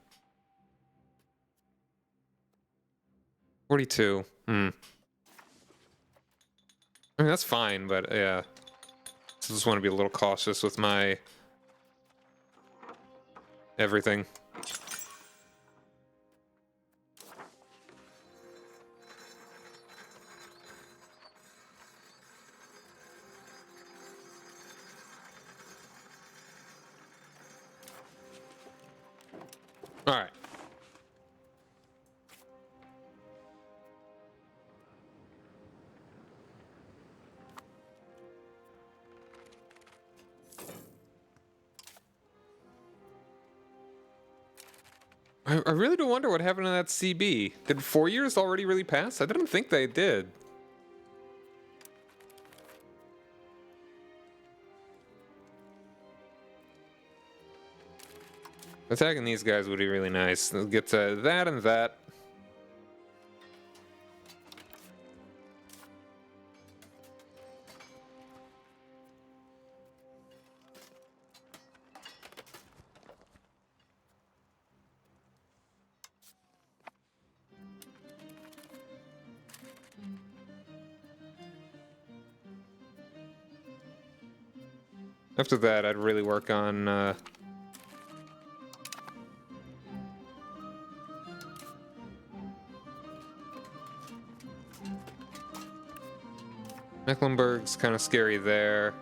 42. I mean, that's fine, but yeah. I just want to be a little cautious with my everything. All right. I really do wonder what happened to that CB. Did 4 years already really pass? I didn't think they did. Attacking these guys would be really nice. Let's get to that and that. After that, I'd really work on Mecklenburg's kind of scary there.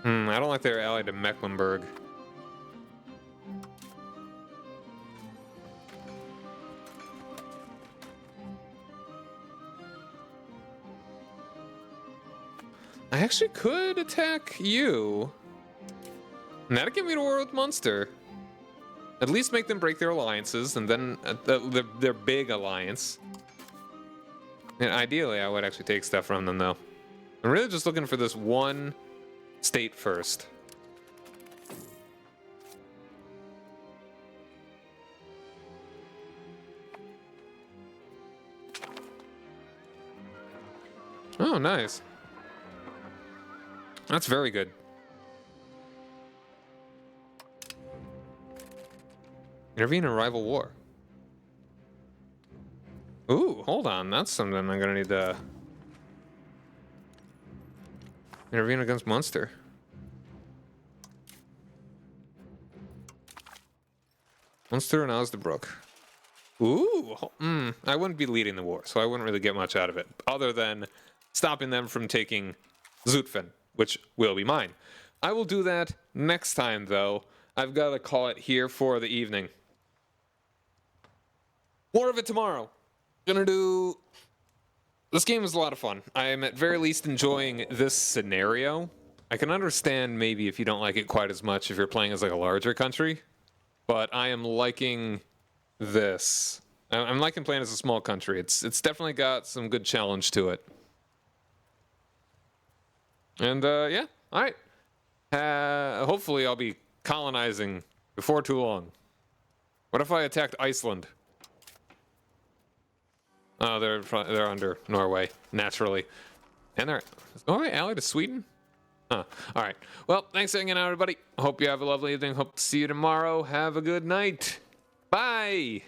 I don't like they're allied to Mecklenburg. I actually could attack you. And that'd get me to war with Munster. At least make them break their alliances, and then their big alliance. And ideally, I would actually take stuff from them, though. I'm really just looking for this one state first. Oh, nice. That's very good. Intervene in a rival war. Ooh, hold on. That's something I'm gonna need to intervene against Munster. Munster and Osnabrück. Ooh, I wouldn't be leading the war, so I wouldn't really get much out of it, other than stopping them from taking Zutphen, which will be mine. I will do that next time, though. I've got to call it here for the evening. More of it tomorrow. Gonna do... This game is a lot of fun. I am at very least enjoying this scenario. I can understand maybe if you don't like it quite as much if you're playing as like a larger country, but I am liking this. I'm liking playing as a small country. It's definitely got some good challenge to it. And yeah, all right. Hopefully I'll be colonizing before too long. What if I attacked Iceland? Oh, they're under Norway, naturally. And is Norway allied to Sweden? Huh. All right. Well, thanks for hanging out, everybody. Hope you have a lovely evening. Hope to see you tomorrow. Have a good night. Bye.